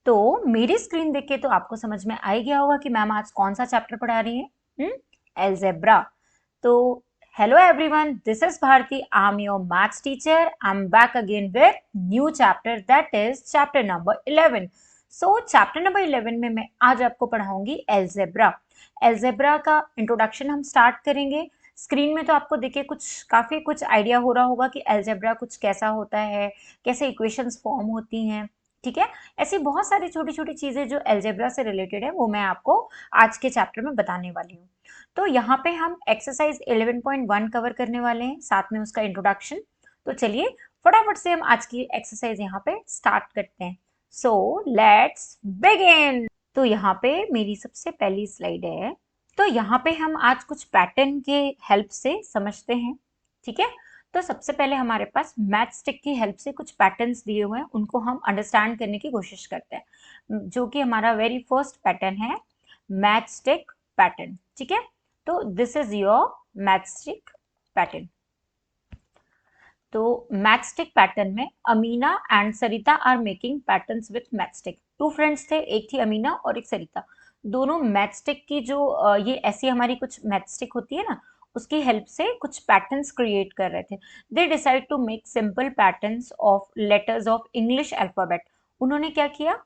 तो मेरी स्क्रीन देख के तो आपको समझ में आ ही गया होगा कि मैम आज कौन सा चैप्टर पढ़ा रही है। एल्जेब्रा। तो hello everyone, this is Bharti, I am your maths teacher. I am back again with new chapter, that is chapter number 11। So chapter number 11 में मैं आज आपको पढ़ाऊंगी एल्जेब्रा। एल्जेब्रा का इंट्रोडक्शन हम स्टार्ट करेंगे। स्क्रीन में तो आपको देखिए काफी कुछ आइडिया हो रहा होगा कि एल्जेब्रा कुछ कैसा होता है, कैसे इक्वेशंस फॉर्म होती हैं। ठीक है, ऐसी बहुत सारी छोटी छोटी चीजें जो एल्जेब्रा से रिलेटेड है वो मैं आपको आज के चैप्टर में बताने वाली हूँ। तो यहाँ पे हम एक्सरसाइज 11.1 कवर करने वाले हैं, साथ में उसका इंट्रोडक्शन। तो चलिए फटाफट से हम आज की एक्सरसाइज यहाँ पे स्टार्ट करते हैं। So let's begin. तो यहाँ पे मेरी सबसे पहली स्लाइड है। तो यहाँ पे हम आज कुछ पैटर्न के हेल्प से समझते हैं। ठीक है, तो सबसे पहले हमारे पास मैथ स्टिक की हेल्प से कुछ पैटर्न्स दिए हुए हैं, उनको हम अंडरस्टैंड करने की कोशिश करते हैं, जो कि हमारा वेरी फर्स्ट पैटर्न है मैथ स्टिक पैटर्न। ठीक है, तो this is your matchstick pattern. तो मैथ स्टिक पैटर्न में Amina and Sarita are making patterns with matchstick. Two friends थे, एक थी अमीना और एक सरिता। दोनों मैथ स्टिक की जो ये ऐसी हमारी कुछ मैथ स्टिक होती है ना, उसकी हेल्प से कुछ पैटर्न्स क्रिएट कर रहे थे। They decide to make simple patterns of letters of English alphabet. उन्होंने क्या किया,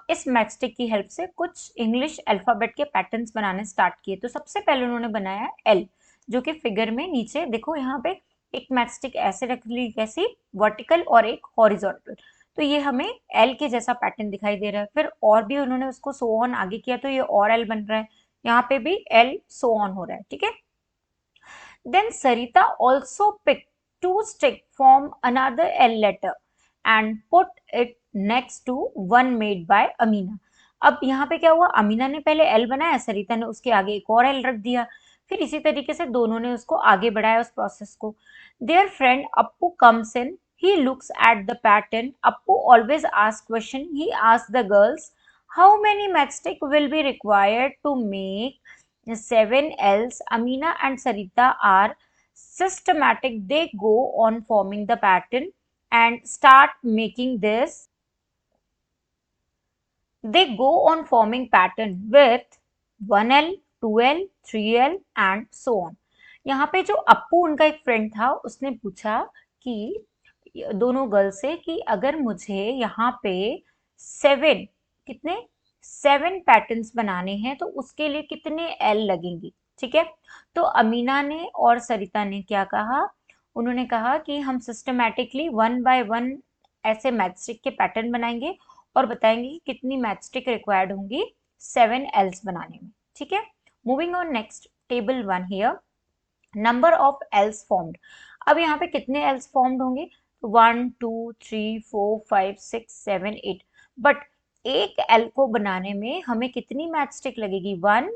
इस मैथ स्टिक की हेल्प से कुछ इंग्लिश अल्फाबेट के पैटर्न्स बनाने स्टार्ट किए। तो सबसे पहले उन्होंने बनाया एल, जो कि फिगर में नीचे देखो यहाँ पे एक मैथ स्टिक ऐसे रख ली, कैसी, वर्टिकल और एक हॉरिजॉन्टल। तो ये हमें एल के जैसा पैटर्न दिखाई दे रहा है। फिर और भी उन्होंने उसको सो ऑन आगे किया तो ये और एल बन रहा है, यहाँ पे भी एल सो ऑन हो रहा है। ठीक है, then Sarita also picked two stick from another L letter and put it next to one made by Amina. अब यहाँ पे क्या हुआ, अमीना ने पहले एल बनाया, सरिता ने उसके आगे एक और एल रख दिया। फिर इसी तरीके से दोनों ने उसको आगे बढ़ाया उस प्रोसेस को। There friend Appu comes in, he looks at the pattern. Appu always asks question. He asks the girls, how many matchstick will be required to make 7 Ls? Amina and Sarita are systematic. They go on forming the pattern and start making this. They go on forming pattern with 1L, 2L, 3L and so on. यहाँ पे जो अप्पू उनका एक friend था, उसने पूछा कि दोनों गर्ल से कि अगर मुझे यहाँ पे 7, कितने 7 पैटर्न्स बनाने हैं तो उसके लिए कितने एल लगेंगी। ठीक है, तो अमीना ने और सरिता ने क्या कहा, उन्होंने कहा कि हम सिस्टमैटिकली 1 बाय 1 ऐसे मैथस्टिक के पैटर्न बनाएंगे और बताएंगे कि कितनी मैथस्टिक रिक्वायर्ड होंगी 7 एल्स बनाने में। ठीक है, moving on next, table 1 here, number of else formed. अब यहाँ पे कितने एल्स फॉर्म्ड होंगे, 1 2 3 4 5 6 7 8। बट एक एल को बनाने में हमें कितनी मैच स्टिक लगेगी, 1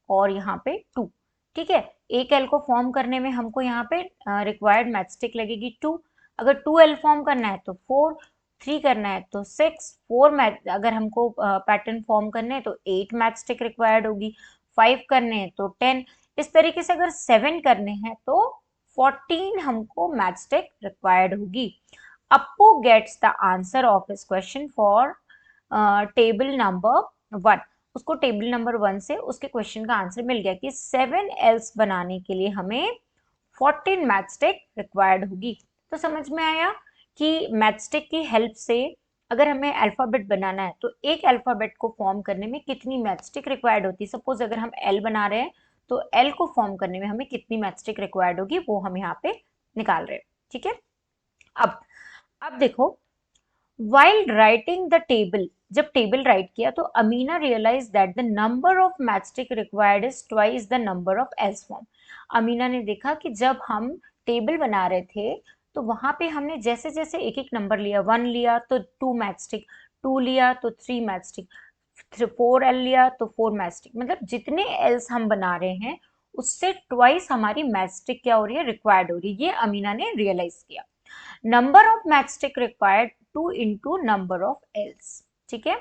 और यहाँ पे 2। ठीक है, एक एल को फॉर्म करने में हमको यहाँ पे रिक्वायर्ड मैच स्टिक लगेगी 2। अगर 2 एल फॉर्म करना है तो 4, 3 करना है तो 6, 4 मैच अगर हमको पैटर्न फॉर्म करने हैं तो 8 मैच स्टिक रिक्वायर्ड होगी, 5 करने हैं तो 10। इस तरीके से अगर 7 करने हैं तो 14 हमको मैच स्टिक रिक्वायर्ड होगी। Appu gets the answer of his question for table number 1। उसको टेबल नंबर 1 से उसके क्वेश्चन का आंसर मिल गया कि 7 एल्स बनाने के लिए हमें 14 मैच स्टिक रिक्वायर्ड होगी। तो समझ में आया कि मैच स्टिक की हेल्प से अगर हमें अल्फाबेट बनाना है तो एक अल्फाबेट को फॉर्म करने में कितनी मैच स्टिक रिक्वायर्ड होती है। सपोज अगर हम एल बना रहे हैं तो एल को फॉर्म करने में हमें कितनी मैच स्टिक रिक्वायर्ड होगी वो हम यहाँ पे निकाल रहे हैं। ठीक है, अब अब देखो, वाइल राइटिंग द टेबल, जब टेबल राइट किया तो Amina realize that the number of matchstick required is twice the number of Ls form. Amina ने देखा कि जब हम टेबल बना रहे थे तो वहां पे हमने जैसे जैसे एक एक नंबर लिया, 1 लिया तो 2 मैचस्टिक, 2 लिया तो 3 मैचस्टिक, 4 एल लिया तो 4 मैचस्टिक, मतलब जितने एल्स हम बना रहे हैं उससे ट्वाइस हमारी मैचस्टिक क्या हो रही है, रिक्वायर्ड हो रही है। ये अमीना ने रियलाइज किया। Number of matchstick required 2 into number of else. ठीक है,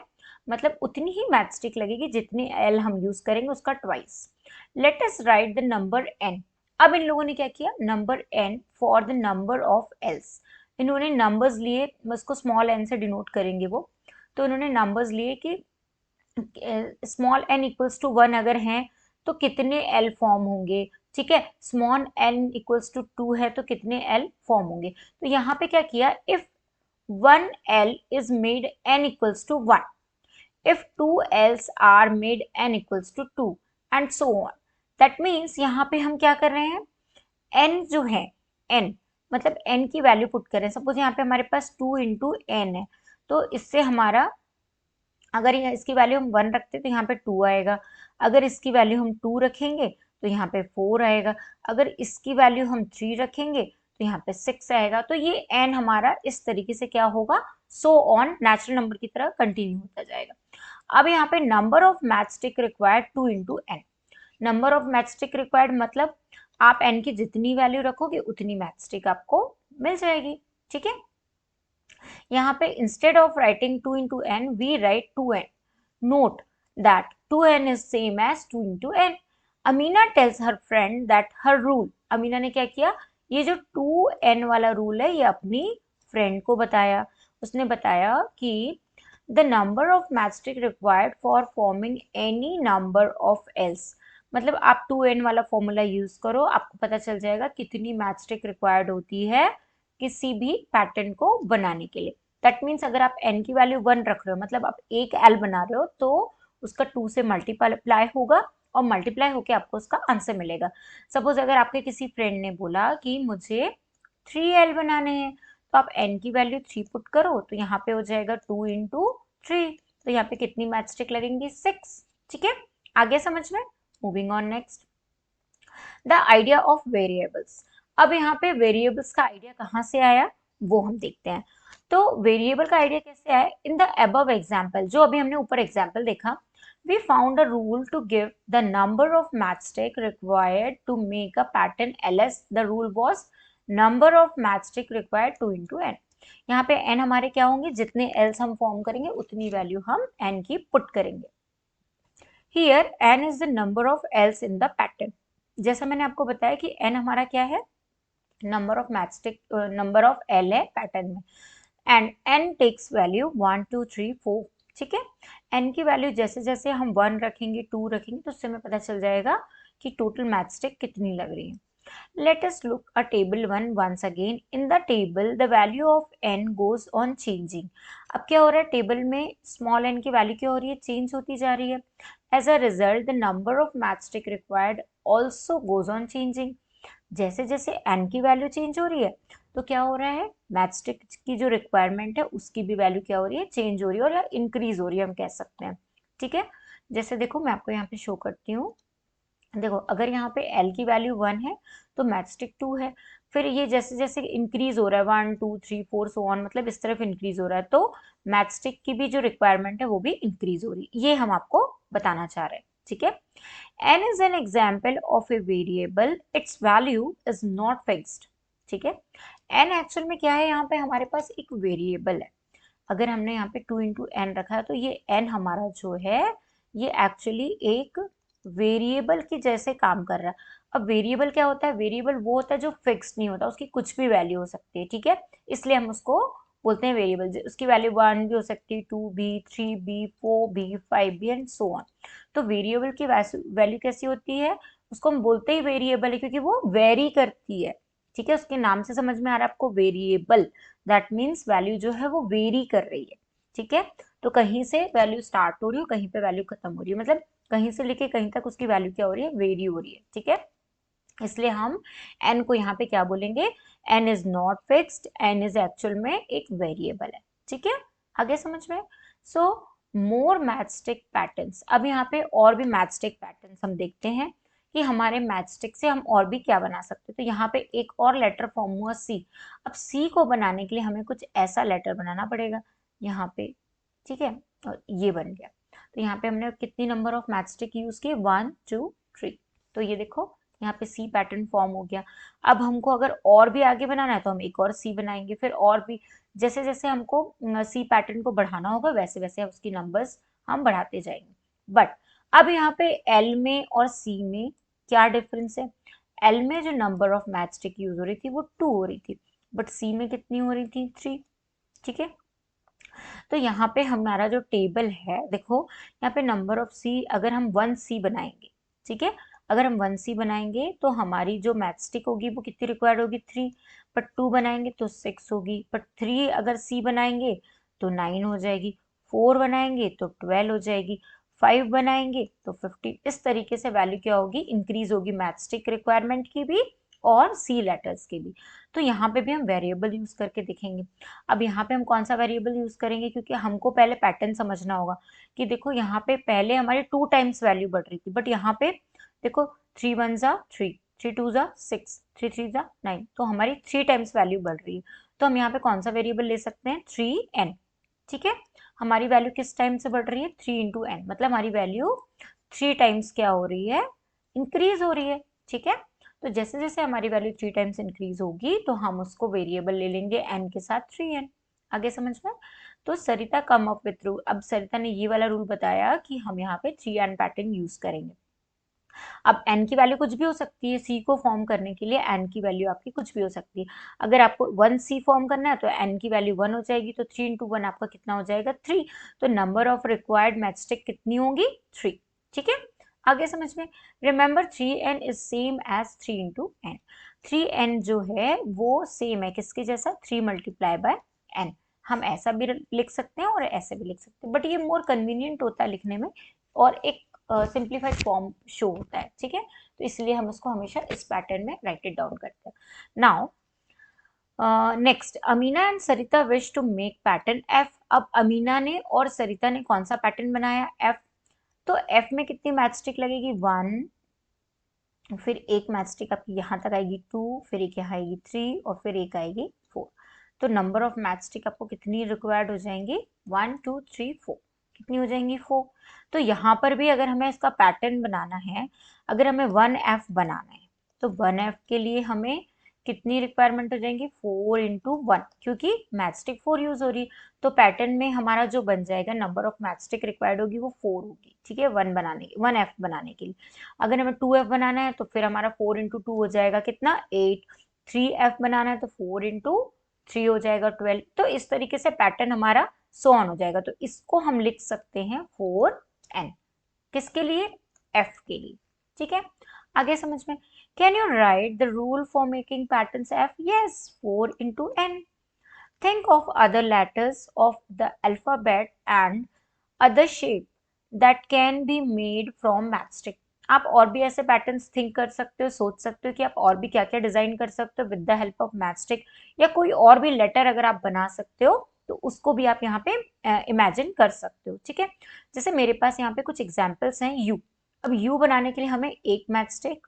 मतलब उतनी ही मैचस्टिक लगेगी जितने एल हम यूज करेंगे उसका twice. Let us write the number n. अब इन लोगों ने क्या किया, number n for the number of Ls, इन्होंने नंबर्स लिए, उसको स्मॉल एन से डिनोट करेंगे वो। तो उन्होंने नंबर्स लिए कि स्मॉल n इक्वल्स टू 1 अगर हैं तो कितने l फॉर्म होंगे, ठीक है। स्मॉल n इक्वल्स टू 2 है तो कितने l फॉर्म होंगे। तो यहाँ पे क्या किया, if 1 l is made n equals to 1, if 2 l's are made n equals to 2 and so on। that means यहाँ पे हम क्या कर रहे हैं, n जो है, n मतलब n की वैल्यू पुट करें। सपोज यहाँ पे हमारे पास 2 इंटू n है, तो इससे हमारा अगर इसकी वैल्यू हम 1 रखते तो यहाँ पे 2 आएगा, अगर इसकी वैल्यू हम 2 रखेंगे तो यहाँ पे 4 आएगा, अगर इसकी वैल्यू हम 3 रखेंगे तो यहाँ पे 6 आएगा। तो ये n हमारा इस तरीके से क्या होगा, सो ऑन नेचुरल नंबर की तरह कंटिन्यू होता जाएगा। अब यहाँ पे number of match stick required 2 into n। Number of match stick required मतलब आप n की जितनी वैल्यू रखोगे उतनी मैच स्टिक आपको मिल जाएगी, ठीक है। यहाँ पे instead of writing 2 into n we write 2n। Note that 2n is same as 2 into n। Amina tells her friend that her rule. Amina ने क्या किया, ये जो 2n वाला रूल है ये अपनी फ्रेंड को बताया। उसने बताया कि the number of matchstick required for forming any number of else. मतलब आप 2n वाला फॉर्मूला यूज करो, आपको पता चल जाएगा कितनी मैचस्टिक रिक्वायर्ड होती है किसी भी पैटर्न को बनाने के लिए। दैट मीन्स अगर आप n की वैल्यू 1 रख रहे हो, मतलब आप एक l बना रहे हो, तो उसका 2 से मल्टीप्लाई होगा और मल्टीप्लाई होके आपको उसका आंसर मिलेगा। सपोज अगर आपके किसी फ्रेंड ने बोला कि मुझे 3l बनाने हैं, तो आप n की वैल्यू 3 पुट करो, तो यहाँ पे हो जाएगा 2 इंटू 3, तो यहाँ पे कितनी मैचस्टिक लगेंगी, 6, ठीक है। आगे समझ में, moving on next, the idea of variables. अब यहाँ पे वेरिएबल्स का आइडिया कहाँ से आया वो हम देखते हैं। तो वेरिएबल का आइडिया कैसे आया, इन द अबव एग्जाम्पल, जो अभी हमने ऊपर एग्जाम्पल देखा, we found a rule to give the number of matchstick required to make a pattern ls। the rule was number of matchstick required 2 into n। यहाँ पे n हमारे क्या होंगे, जितने ls हम फॉर्म करेंगे उतनी वैल्यू हम n की पुट करेंगे। Here n is the number of ls in the pattern। जैसा मैंने आपको बताया कि n हमारा क्या है, number of matchstick, number of l है पैटर्न में, एंड n टेक्स वैल्यू 1 2 3 4, ठीक है। n की वैल्यू जैसे जैसे हम 1 रखेंगे 2 रखेंगे तो उससे हमें पता चल जाएगा कि टोटल मैचस्टिक कितनी लग रही है। Let us look a table 1 once again। In the table the value of n goes on changing। अब क्या हो रहा है, टेबल में स्मॉल n की वैल्यू क्या हो रही है, चेंज होती जा रही है। As a result the number of matchstick required also goes on changing। जैसे जैसे n की वैल्यू चेंज हो रही है तो क्या हो रहा है, मैचस्टिक की जो रिक्वायरमेंट है उसकी भी वैल्यू क्या हो रही है, चेंज हो रही है और या इंक्रीज हो रही है हम कह सकते हैं, ठीक है। जैसे देखो मैं आपको यहाँ पे शो करती हूँ, देखो अगर यहाँ पे L की वैल्यू 1 है तो मैचस्टिक 2 है, फिर ये जैसे जैसे इंक्रीज हो रहा है 1 2 3 4 सो ऑन, मतलब इस तरफ इंक्रीज हो रहा है, तो मैचस्टिक की भी जो रिक्वायरमेंट है वो भी इंक्रीज हो रही है, ये हम आपको बताना चाह रहे हैं, ठीक है। n is an example of a variable, its value is not fixed। ठीक है, n एक्चुअल में क्या है, यहाँ पे हमारे पास एक वेरिएबल है। अगर हमने यहाँ पे 2 इंटू एन रखा है तो ये n हमारा जो है ये एक्चुअली एक वेरिएबल की जैसे काम कर रहा है। अब वेरिएबल क्या होता है, वेरिएबल वो होता है जो फिक्स नहीं होता, उसकी कुछ भी वैल्यू हो सकती है, ठीक है, इसलिए हम उसको बोलते हैं वेरिएबल। उसकी वैल्यू 1 भी हो सकती है, 2 भी, 3 भी, 4 भी, 5 भी एंड सो ऑन। तो वेरिएबल की वैल्यू कैसी होती है, उसको हम बोलते ही वेरिएबल है क्योंकि वो वेरी करती है, ठीक है। उसके नाम से समझ में आ रहा है आपको, वेरिएबल, दैट मीन्स वैल्यू जो है वो वेरी कर रही है, ठीक है। तो कहीं से वैल्यू स्टार्ट हो रही है, कहीं पे वैल्यू खत्म हो रही है, मतलब कहीं से लेके कहीं तक उसकी वैल्यू क्या हो रही है, वेरी हो रही है, ठीक है। इसलिए हम n को यहाँ पे क्या बोलेंगे, n is not fixed, n is actual में एक वेरिएबल है, ठीक है। आगे समझ में, सो मोर मैचस्टिक पैटर्न्स। अब यहाँ पे और भी मैचस्टिक पैटर्न्स हम देखते हैं कि हमारे मैचस्टिक से हम और भी क्या बना सकते हैं। तो यहाँ पे एक और लेटर फॉर्म हुआ C। अब C को बनाने के लिए हमें कुछ ऐसा लेटर बनाना पड़ेगा यहाँ पे, ठीक है, और ये बन गया। तो यहाँ पे हमने कितनी नंबर ऑफ मैचस्टिक यूज किए, 1 2 3। तो ये देखो यहाँ पे सी पैटर्न फॉर्म हो गया। अब हमको अगर और भी आगे बनाना है तो हम एक और सी बनाएंगे, फिर और भी, जैसे जैसे हमको सी पैटर्न को बढ़ाना होगा वैसे वैसे उसकी नंबर्स हम बढ़ाते जाएंगे। बट अब यहाँ पे एल में और सी में क्या डिफरेंस है, एल में जो नंबर ऑफ मैचस्टिक यूज हो रही थी वो 2 हो रही थी, बट सी में कितनी हो रही थी, 3, ठीक है। तो यहाँ पे हमारा जो टेबल है, देखो यहाँ पे नंबर ऑफ सी, अगर हम 1C बनाएंगे, ठीक है, अगर हम 1C बनाएंगे तो हमारी जो मैच स्टिक होगी वो कितनी रिक्वायर्ड होगी, 3। बट 2 बनाएंगे तो 6 होगी। बट 3 अगर C बनाएंगे तो 9 हो जाएगी। 4 बनाएंगे तो 12 हो जाएगी। 5 बनाएंगे तो 15। इस तरीके से वैल्यू क्या होगी, इंक्रीज होगी मैच स्टिक रिक्वायरमेंट की भी और सी लेटर्स के भी। तो यहाँ पे भी हम वेरिएबल यूज करके देखेंगे। अब यहाँ पे हम कौन सा वेरिएबल यूज करेंगे, क्योंकि हमको पहले पैटर्न समझना होगा कि देखो यहाँ पे पहले हमारी 2 टाइम्स वैल्यू बढ़ रही थी, बट यहाँ पे देखो 3 1 जा 3, 3 2 जा 6, 3 3 जा 9, तो हमारी 3 टाइम्स वैल्यू बढ़ रही है। तो हम यहाँ पे कौन सा वेरिएबल ले सकते हैं, 3n। ठीक है, हमारी वैल्यू किस टाइम से बढ़ रही है, 3 इंटू एन, मतलब हमारी वैल्यू 3 टाइम्स क्या हो रही है, इंक्रीज हो रही है। ठीक है, तो जैसे जैसे हमारी वैल्यू 3 टाइम्स इंक्रीज होगी तो हम उसको वेरिएबल ले लेंगे n के साथ 3n। आगे समझ में। तो सरिता कम अप विथ रूल, अब सरिता ने ये वाला रूल बताया कि हम यहाँ पे 3n पैटर्न यूज करेंगे। अब n की वैल्यू कुछ भी हो सकती है, c को फॉर्म करने के लिए n की वैल्यू आपकी कुछ भी हो सकती है। अगर आपको 1c फॉर्म करना है तो n की वैल्यू 1 हो जाएगी, तो 3 इंटू 1 आपका कितना हो जाएगा, 3। तो number of required matchstick कितनी होंगी, 3। ठीक है, आगे समझ में। Remember 3n is same as 3 into n. 3n जो है वो सेम है किसके जैसा, 3 मल्टीप्लाई बाय n। हम ऐसा भी लिख सकते हैं और ऐसे भी लिख सकते हैं, बट ये मोर कन्वीनियंट होता है लिखने में और एक सिंप्लीफाइड फॉर्म शो होता है। ठीक है, तो इसलिए हम उसको हमेशा इस पैटर्न में राइट इट डाउन करते हैं। Now next, Amina and Sarita wish to make pattern F. अब अमीना ने और सरिता ने कौन सा पैटर्न बनाया, एफ। तो एफ में कितनी मैच स्टिक लगेगी, 1, फिर एक मैच स्टिक आपकी यहाँ तक आएगी 2, फिर एक यहाँ आएगी 3 और फिर एक आएगी 4। तो नंबर ऑफ मैच स्टिक आपको कितनी रिक्वायर्ड हो जाएंगी, 1 2 3 4। कितनी हो जाएंगी, 4। तो यहाँ पर भी अगर हमें इसका पैटर्न बनाना है, अगर हमें 1F बनाना है तो 1F के लिए हमें कितनी रिक्वायरमेंट हो जाएंगी, 4 इंटू 1, क्योंकि मैच स्टिक 4 यूज हो रही है। तो पैटर्न में हमारा जो बन जाएगा, number of match stick required होगी वो 4 होगी। ठीक है, 1F बनाने के लिए। अगर हमें 2F बनाना है तो फिर हमारा 4 इंटू 2 हो जाएगा कितना, 8। 3F बनाना है तो 4 इंटू 3 हो जाएगा 12। तो इस तरीके से पैटर्न हमारा सो ऑन हो जाएगा। तो इसको हम लिख सकते हैं 4n, किसके लिए, f के लिए। ठीक है, आगे समझ में। Can you write the rule for making patterns f, yes, 4 into n। Think of other letters of the alphabet and other shape that can be made from matchstick। आप और भी ऐसे पैटर्न्स थिंक कर सकते हो, सोच सकते हो कि आप और भी क्या क्या डिजाइन कर सकते हो with the help of matchstick, या कोई और भी लेटर अगर आप बना सकते हो तो उसको भी आप यहाँ पे इमेजिन कर सकते हो। ठीक है, जैसे मेरे पास यहाँ पे कुछ एग्जाम्पल्स हैं, यू। अब यू बनाने के लिए हमें एक मैचस्टिक,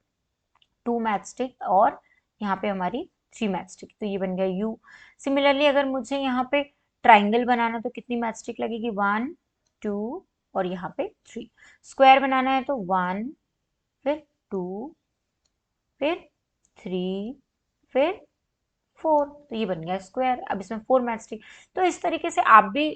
2 मैचस्टिक और यहाँ पे हमारी 3 मैचस्टिक, तो ये बन गया यू। सिमिलरली अगर मुझे यहाँ पे ट्राइंगल बनाना तो कितनी मैचस्टिक लगेगी, 1 2 और यहाँ पे 3। स्क्वायर बनाना है तो 1, फिर 2, फिर 3, फिर 4, तो ये बन गया स्क्वायर। अब इसमें 4 मैचस्टिक। तो इस तरीके से आप भी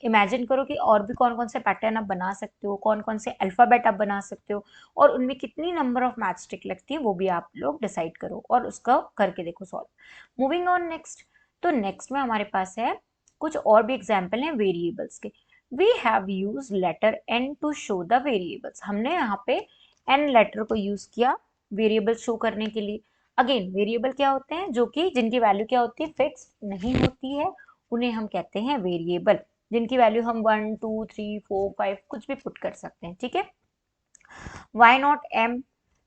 इमेजिन करो कि और भी कौन कौन से पैटर्न आप बना सकते हो, कौन कौन से अल्फाबेट आप बना सकते हो और उनमें कितनी नंबर ऑफ मैच स्टिक लगती है वो भी आप लोग डिसाइड करो और उसका करके देखो सॉल्व। Moving on next. तो नेक्स्ट में हमारे पास है कुछ और भी एग्जाम्पल हैं वेरिएबल्स के। We have use letter n to show the variables. हमने यहाँ पे n लेटर को यूज किया वेरिएबल शो करने के लिए। अगेन वेरिएबल क्या होते हैं, जो कि जिनकी वैल्यू क्या होती है, फिक्स नहीं होती है, उन्हें हम कहते हैं वेरिएबल। जिनकी वैल्यू हम 1 2 3 4 5 कुछ भी पुट कर सकते हैं। ठीक है, why not m,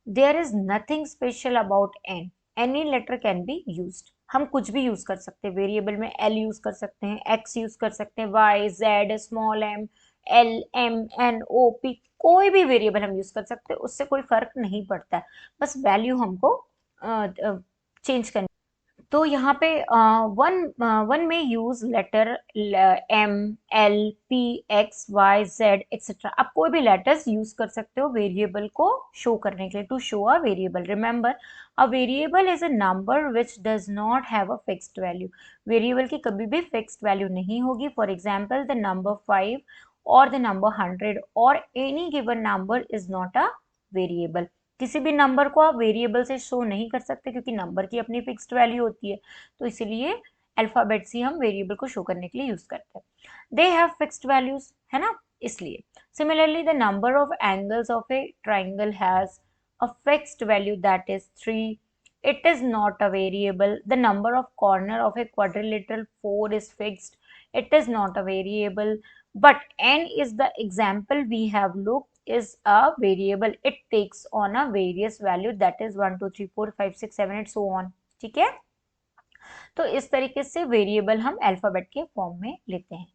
there is nothing special about n, any letter can be used. हम कुछ भी यूज कर सकते हैं वेरिएबल में, l यूज कर सकते हैं, x यूज कर सकते हैं, y z small m, l m n o p, कोई भी वेरिएबल हम यूज कर सकते हैं, उससे कोई फर्क नहीं पड़ता है, बस वैल्यू हमको चेंज करनी। तो यहाँ पे वन में use letter M L P X Y Z etcetera. आप कोई भी लेटर्स यूज कर सकते हो वेरिएबल को शो करने के लिए, to show a variable. Remember, a variable is a number which does not have a fixed value. Variable की कभी भी फिक्स्ड वैल्यू नहीं होगी। फॉर एग्जाम्पल द नंबर 5 और द नंबर 100 और any given number is not a variable. किसी भी number को आप वेरिएबल से शो नहीं कर सकते क्योंकि नंबर की अपनी फिक्स्ड वैल्यू होती है। तो इसलिए अल्फाबेट्स ही हम वेरिएबल को शो करने के लिए यूज करते हैं। दे हैव फिक्स्ड वैल्यूज, है ना, इसलिए। Similarly the number of angles of A triangle has a fixed value, that is 3. It is not a variable. The number of corner of a quadrilateral 4 is fixed. It is not a variable. But n is the example we have looked is a variable. It takes on a various value, that is 1 2 3 4 5 6 7 8 so on. ठीक है, तो इस तरीके से variable हम alphabet के form में लेते हैं।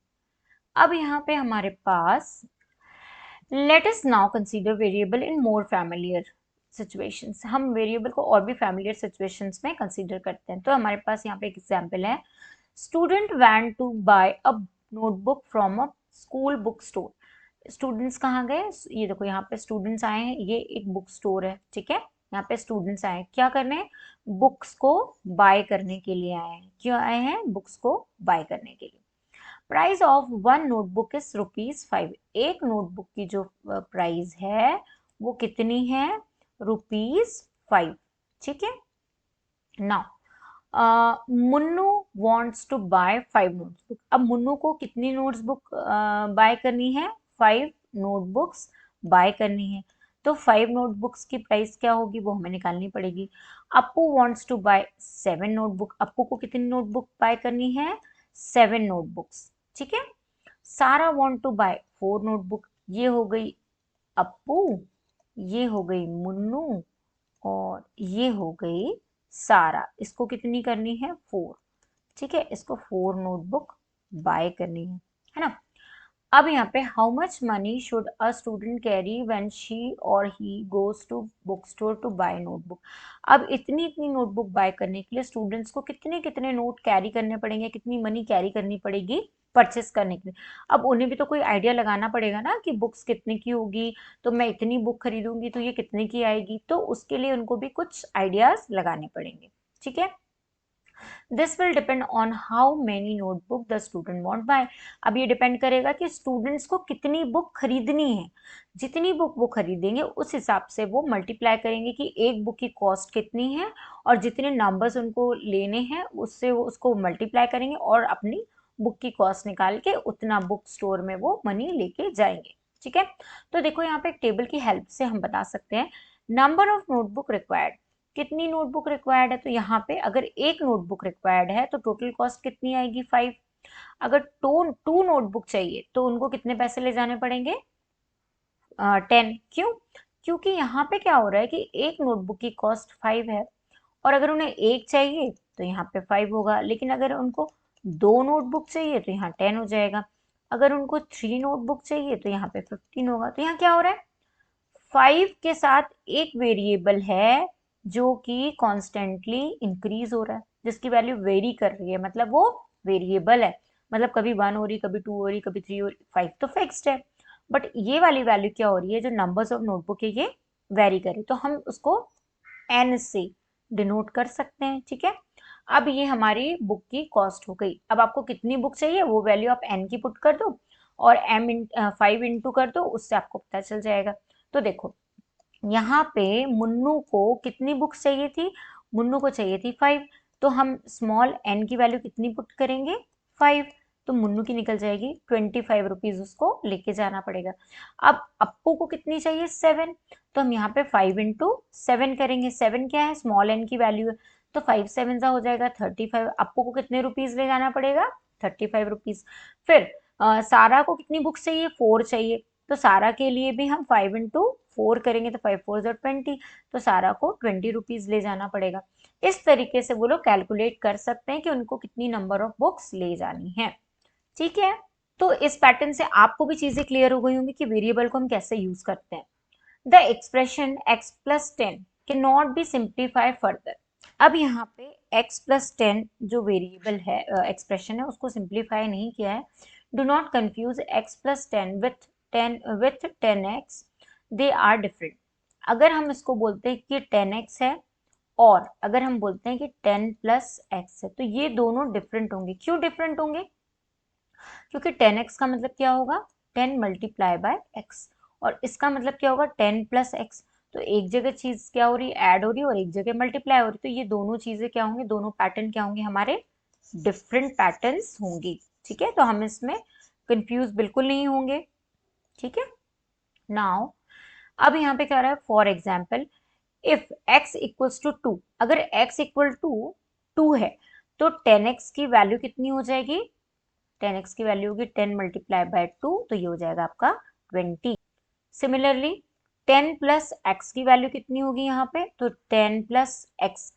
अब यहाँ पे हमारे पास let us now consider variable in more familiar situations. हम वेरिएबल को और भी फैमिलियर सिचुएशंस में कंसीडर करते हैं। तो हमारे पास यहाँ पे एक एग्जांपल है, student went to buy a notebook from a school book store. Students कहाँ गए, ये देखो यहाँ पे स्टूडेंट्स आए हैं, ये एक बुक स्टोर है, ठीक है। यहाँ पे स्टूडेंट्स आए हैं क्या करने, बुक्स को बाय करने के लिए आए हैं। क्यों आए हैं, बुक्स को बाय करने के लिए। Price of one notebook is ₹5। एक नोटबुक की जो प्राइस है वो कितनी है, ₹5। ठीक है। Now Munnu wants to buy 5 notebook. अब मुन्नू को कितनी नोटबुक बाय करनी है, 5 नोटबुक्स बाय करनी है। तो 5 नोटबुक्स की प्राइस क्या होगी वो हमें निकालनी पड़ेगी। Appu wants to buy 7 notebook. Appu को कितनी नोटबुक बाय करनी है, 7 नोटबुक्स, ठीक है। सारा वॉन्ट टू बाय 4 नोटबुक। ये हो गई अप्पू, ये हो गई मुन्नू और ये हो गई सारा। इसको कितनी करनी है, 4, ठीक है। इसको 4 नोटबुक बाय करनी है ना। अब यहाँ पे how much money should a student carry when she or he goes to book store to buy notebook. अब इतनी इतनी नोटबुक बाय करने के लिए स्टूडेंट्स को कितने कितने नोट कैरी करने पड़ेंगे, कितनी मनी कैरी करनी पड़ेगी परचेस करने के लिए। अब उन्हें भी तो कोई आइडिया लगाना पड़ेगा ना कि बुक्स कितने की होगी, तो मैं इतनी बुक खरीदूंगी तो ये कितने की आएगी, तो उसके लिए उनको भी कुछ आइडियाज लगाने पड़ेंगे, ठीक है। This will depend on how many notebook the student want buy. अब ये डिपेंड करेगा कि स्टूडेंट्स को कितनी बुक खरीदनी है। जितनी बुक वो खरीदेंगे उस हिसाब से वो मल्टीप्लाई करेंगे कि एक बुक की कॉस्ट कितनी है, और जितने नंबर्स उनको लेने हैं उससे वो उसको मल्टीप्लाई करेंगे और अपनी बुक की कॉस्ट निकाल के उतना बुक स्टोर में वो मनी लेके जाएंगे, ठीक है। तो देखो यहाँ पे एक टेबल की हेल्प से हम बता सकते हैं नंबर ऑफ नोटबुक रिक्वायर्ड। कितनी नोटबुक रिक्वायर्ड है, तो यहाँ पे अगर एक नोटबुक रिक्वायर्ड है तो टोटल कॉस्ट कितनी आएगी, 5। अगर टू नोटबुक चाहिए तो उनको कितने पैसे ले जाने पड़ेंगे, 10। क्यों, क्योंकि यहाँ पे क्या हो रहा है कि एक नोटबुक की कॉस्ट 5 है, और अगर उन्हें एक चाहिए तो यहाँ पे 5 होगा, लेकिन अगर उनको 2 नोटबुक चाहिए तो यहाँ 10 हो जाएगा। अगर उनको 3 नोटबुक चाहिए तो यहाँ पे 15 होगा। तो यहाँ क्या हो रहा है, 5 के साथ एक वेरिएबल है जो कि कॉन्स्टेंटली इंक्रीज हो रहा है, जिसकी वैल्यू वेरी कर रही है, मतलब वो वेरिएबल है। मतलब कभी 1 हो रही, कभी 2 हो रही, कभी 3 हो रही, 5 तो फिक्स्ड है। बट ये वाली वैल्यू क्या हो रही है, जो नंबर्स ऑफ नोटबुक है ये वेरी करे, तो हम उसको एन से डिनोट कर सकते हैं, ठीक है। अब ये हमारी बुक की कॉस्ट हो गई। अब आपको कितनी बुक चाहिए वो वैल्यू आप एन की पुट कर दो और 5 इंटू कर दो, उससे आपको पता चल जाएगा। तो देखो यहाँ पे मुन्नू को कितनी बुक्स चाहिए थी, मुन्नू को चाहिए थी 5, तो हम स्मॉल एन की वैल्यू कितनी पुट करेंगे, 5। तो मुन्नू की निकल जाएगी 25 रुपीज, उसको लेके जाना पड़ेगा। अब अप्पू को कितनी चाहिए, 7, तो हम यहाँ पे 5 इंटू 7 करेंगे। 7 क्या है, स्मॉल एन की वैल्यू है, तो 5 7 हो जाएगा 35। अप्पू को कितने रुपीज ले जाना पड़ेगा, 35 रुपीज। फिर सारा को कितनी बुक्स चाहिए, 4 चाहिए, तो सारा के लिए भी हम 5 इंटू 4 करेंगे, तो 5 4 20, तो सारा को 20 रुपीज ले जाना पड़ेगा। इस तरीके से वो लोग कैलकुलेट कर सकते हैं कि उनको कितनी नंबर ऑफ बुक्स ले जानी है, ठीक है। तो इस पैटर्न से आपको भी चीजें क्लियर हो गई होंगी कि वेरिएबल को हम कैसे यूज करते हैं। The expression x plus 10 can not be simplify further. अब यहाँ पे x प्लस 10 जो वेरिएबल है, एक्सप्रेशन है, उसको सिंप्लीफाई नहीं किया है। Do not confuse x plus 10 with 10x, they are different. अगर हम इसको बोलते हैं कि 10x है और अगर हम बोलते हैं कि 10 प्लस x है, तो ये दोनों डिफरेंट होंगे। क्यों डिफरेंट होंगे, क्योंकि 10x का मतलब क्या होगा, 10 मल्टीप्लाई बाय x, और इसका मतलब क्या होगा 10 प्लस x। तो एक जगह चीज क्या हो रही है, ऐड हो रही है, और एक जगह मल्टीप्लाई हो रही है, तो ये दोनों चीजें क्या होंगे, दोनों पैटर्न क्या होंगे हमारे डिफरेंट पैटर्न्स होंगी। ठीक है, तो हम इसमें कंफ्यूज बिल्कुल नहीं होंगे। ठीक है, नाउ अब यहाँ पे क्या रहा है, for example if x equals to 2, अगर x इक्वल टू 2 है तो 10x की वैल्यू कितनी हो जाएगी, 10x की वैल्यू होगी 10 मल्टीप्लाई बाय 2, तो ये हो जाएगा आपका 20। सिमिलरली 10 प्लस एक्स की वैल्यू कितनी होगी यहाँ पे, तो 10 प्लस एक्स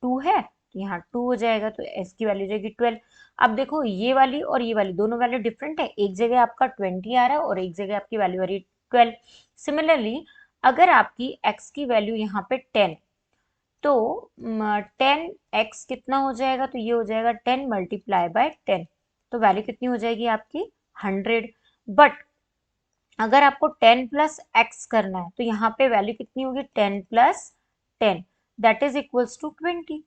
2 है तो यहाँ 2 हो जाएगा, तो एक्स की वैल्यू हो जाएगी 12। अब देखो ये वाली और ये वाली दोनों वैल्यू डिफरेंट है, एक जगह आपका 20 आ रहा है और एक जगह आपकी वैल्यू आ रही है 12। सिमिलरली अगर आपकी x की वैल्यू यहाँ पे 10, तो 10x कितना हो जाएगा, तो ये हो जाएगा 10 मल्टीप्लाई बाय 10, तो वैल्यू कितनी हो जाएगी आपकी 100। बट अगर आपको 10 प्लस एक्स करना है तो यहाँ पे वैल्यू कितनी होगी 10 plus 10, that is equals to 20।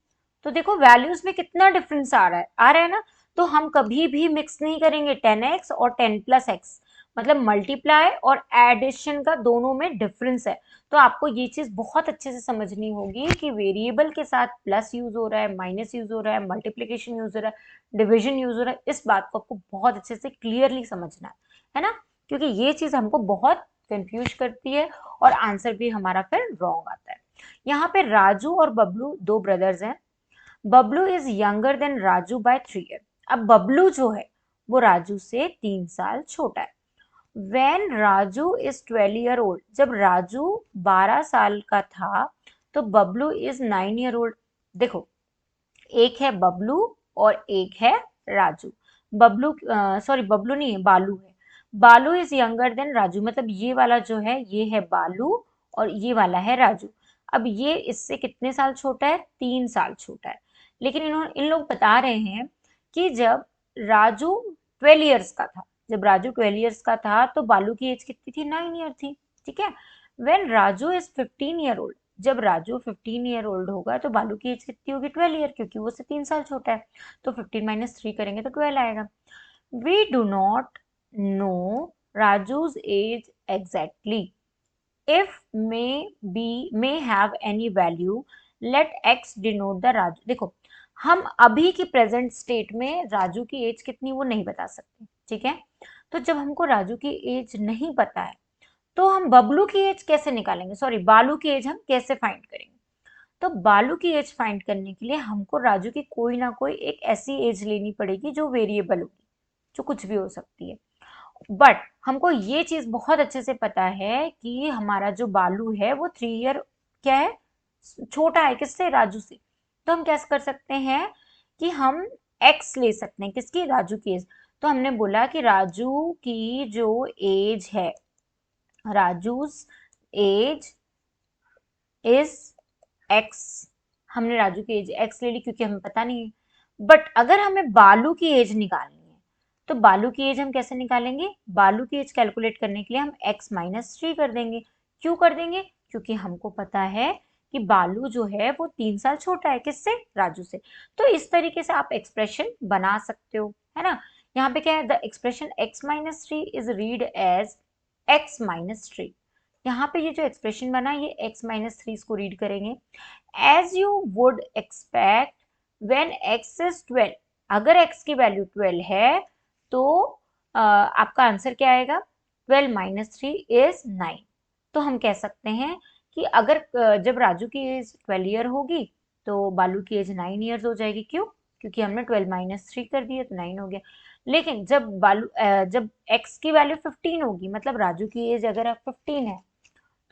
तो देखो वैल्यूज में कितना डिफरेंस आ रहा है ना। तो हम कभी भी मिक्स नहीं करेंगे 10x और 10 प्लस एक्स, मतलब मल्टीप्लाई और एडिशन का दोनों में डिफरेंस है। तो आपको ये चीज बहुत अच्छे से समझनी होगी कि वेरिएबल के साथ प्लस यूज हो रहा है, माइनस यूज हो रहा है, मल्टीप्लीकेशन यूज हो रहा है, डिविजन यूज हो रहा है, इस बात को आपको बहुत अच्छे से क्लियरली समझना है ना, क्योंकि ये चीज हमको बहुत कंफ्यूज करती है और आंसर भी हमारा फिर रॉन्ग आता है। यहाँ पे राजू और बबलू दो ब्रदर्स हैं। Bablu is younger than Raju by 3 year. अब बबलू जो है वो राजू से 3 साल छोटा है। When Raju is 12 year old, जब राजू 12 साल का था तो बबलू इज 9 ईयर ओल्ड। देखो एक है बबलू और एक है राजू। बबलू सॉरी बबलू नहीं है, बालू है। बालू इज यंगर देन राजू, मतलब ये वाला जो है ये है बालू और ये वाला है राजू। अब ये इससे कितने साल छोटा है, 3 साल छोटा है। लेकिन इन लोग बता रहे हैं कि जब राजू 12 ईयर्स का था, जब राजू 12 ईयर्स का था तो बालू की एज कितनी थी, 9 ईयर थी। ठीक है, when Raju is 15 year old, जब राजू 15 ईयर ओल्ड होगा तो बालू की एज कितनी होगी 12 ईयर, क्योंकि वो से 3 साल छोटा है। तो 15 माइनस 3 करेंगे तो 12 आएगा। We do not know Raju's age exactly, if may have any value, let X denote the Raju. देखो हम अभी की प्रेजेंट स्टेट में राजू की एज कितनी वो नहीं बता सकते। ठीक है, तो जब हमको राजू की एज नहीं पता है तो हम बबलू की एज कैसे निकालेंगे, सॉरी बालू की एज हम कैसे फाइंड करेंगे। तो बालू की एज फाइंड करने के लिए हमको राजू की कोई ना कोई एक ऐसी एज लेनी पड़ेगी जो वेरिएबल होगी, जो कुछ भी हो सकती है। बट हमको ये चीज बहुत अच्छे से पता है कि हमारा जो बालू है वो 3 ईयर क्या है, छोटा है किससे, राजू से। तो हम क्या कर सकते हैं कि हम एक्स ले सकते हैं, किसकी, राजू की एज। तो हमने बोला कि राजू की जो एज है, राजूज एज इज एक्स। हमने राजू की एज एक्स ले ली क्योंकि हमें पता नहीं है। बट अगर हमें बालू की एज निकालनी है तो बालू की एज हम कैसे निकालेंगे, बालू की एज कैलकुलेट करने के लिए हम x माइनस 3 कर देंगे। क्यों कर देंगे, क्योंकि हमको पता है कि बालू जो है वो 3 साल छोटा है, किससे, राजू से। तो इस तरीके से आप एक्सप्रेशन बना सकते हो, है ना। यहाँ पे क्या है, the expression x minus 3 is read as x minus 3। यहाँ पे ये जो एक्सप्रेशन बना ये x माइनस 3 इसको रीड करेंगे as you would expect when x is 12। अगर x की वैल्यू 12 है तो आपका आंसर क्या आएगा, 12 माइनस 3 इज 9। तो हम कह सकते हैं कि अगर जब राजू की एज 12 ईयर होगी तो बालू की एज 9 ईयर्स हो जाएगी। क्यों, क्योंकि हमने 12 माइनस 3 कर दिया तो 9 हो गया। लेकिन जब x की वैल्यू 15 होगी, मतलब राजू की एज अगर 15 है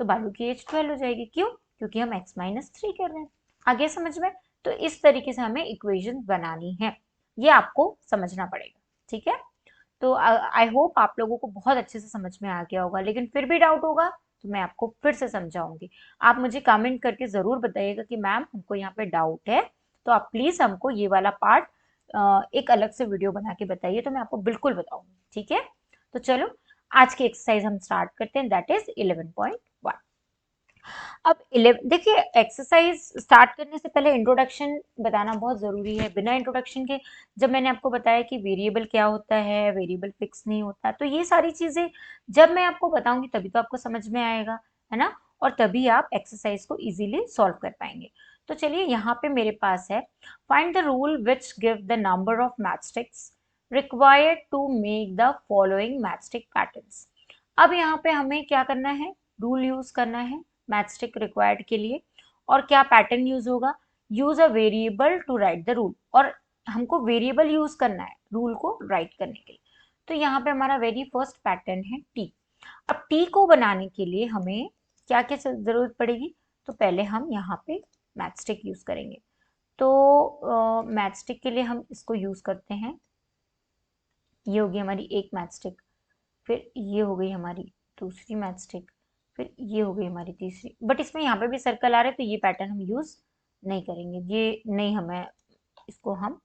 तो बालू की एज 12 हो जाएगी। क्यों, क्योंकि हम x माइनस 3 कर रहे हैं। आगे समझ में, तो इस तरीके से हमें इक्वेशन बनानी है, ये आपको समझना पड़ेगा। ठीक है, तो आई होप आप लोगों को बहुत अच्छे से समझ में आ गया होगा, लेकिन फिर भी डाउट होगा तो मैं आपको फिर से समझाऊंगी। आप मुझे कमेंट करके जरूर बताइएगा कि मैम हमको यहाँ पे डाउट है, तो आप प्लीज हमको ये वाला पार्ट एक अलग से वीडियो बना के बताइए, तो मैं आपको बिल्कुल बताऊंगी। ठीक है, तो चलो आज की एक्सरसाइज हम स्टार्ट करते हैं, दैट इज 11.1। अब 11 देखिए, एक्सरसाइज स्टार्ट करने से पहले इंट्रोडक्शन बताना बहुत ज़रूरी है। बिना इंट्रोडक्शन के, जब मैंने आपको बताया कि वेरिएबल क्या होता है, वेरिएबल फिक्स नहीं होता, तो ये सारी चीज़ें जब मैं आपको बताऊंगी तभी तो आपको समझ में आएगा, है ना, और तभी आप एक्सरसाइज को इजीली सॉल्व कर पाएंगे। तो चलिए यहाँ पे मेरे पास है find the rule which give the number of matchsticks required to make the following matchstick patterns. अब यहाँ पे हमें क्या करना है, रूल यूज करना है मैचस्टिक रिक्वायर्ड के लिए। और क्या पैटर्न यूज होगा, use a variable to write the rule. और हमको वेरिएबल यूज करना है रूल को राइट करने के लिए। तो यहाँ पे हमारा वेरी फर्स्ट पैटर्न है टी। अब टी को बनाने के लिए हमें क्या क्या जरूरत पड़ेगी, तो पहले हम यहाँ पे मैचस्टिक यूज करेंगे। तो मैचस्टिक के लिए हम इसको यूज करते हैं। ये होगी हमारी एक मैचस्टिक, फिर ये हो गई हमारी दूसरी मैचस्टिक, फिर ये हो गई हमारी तीसरी। बट इसमें यहाँ पे भी सर्कल आ रहे हैं तो ये पैटर्न हम यूज नहीं करेंगे, ये नहीं, हमें इसको हम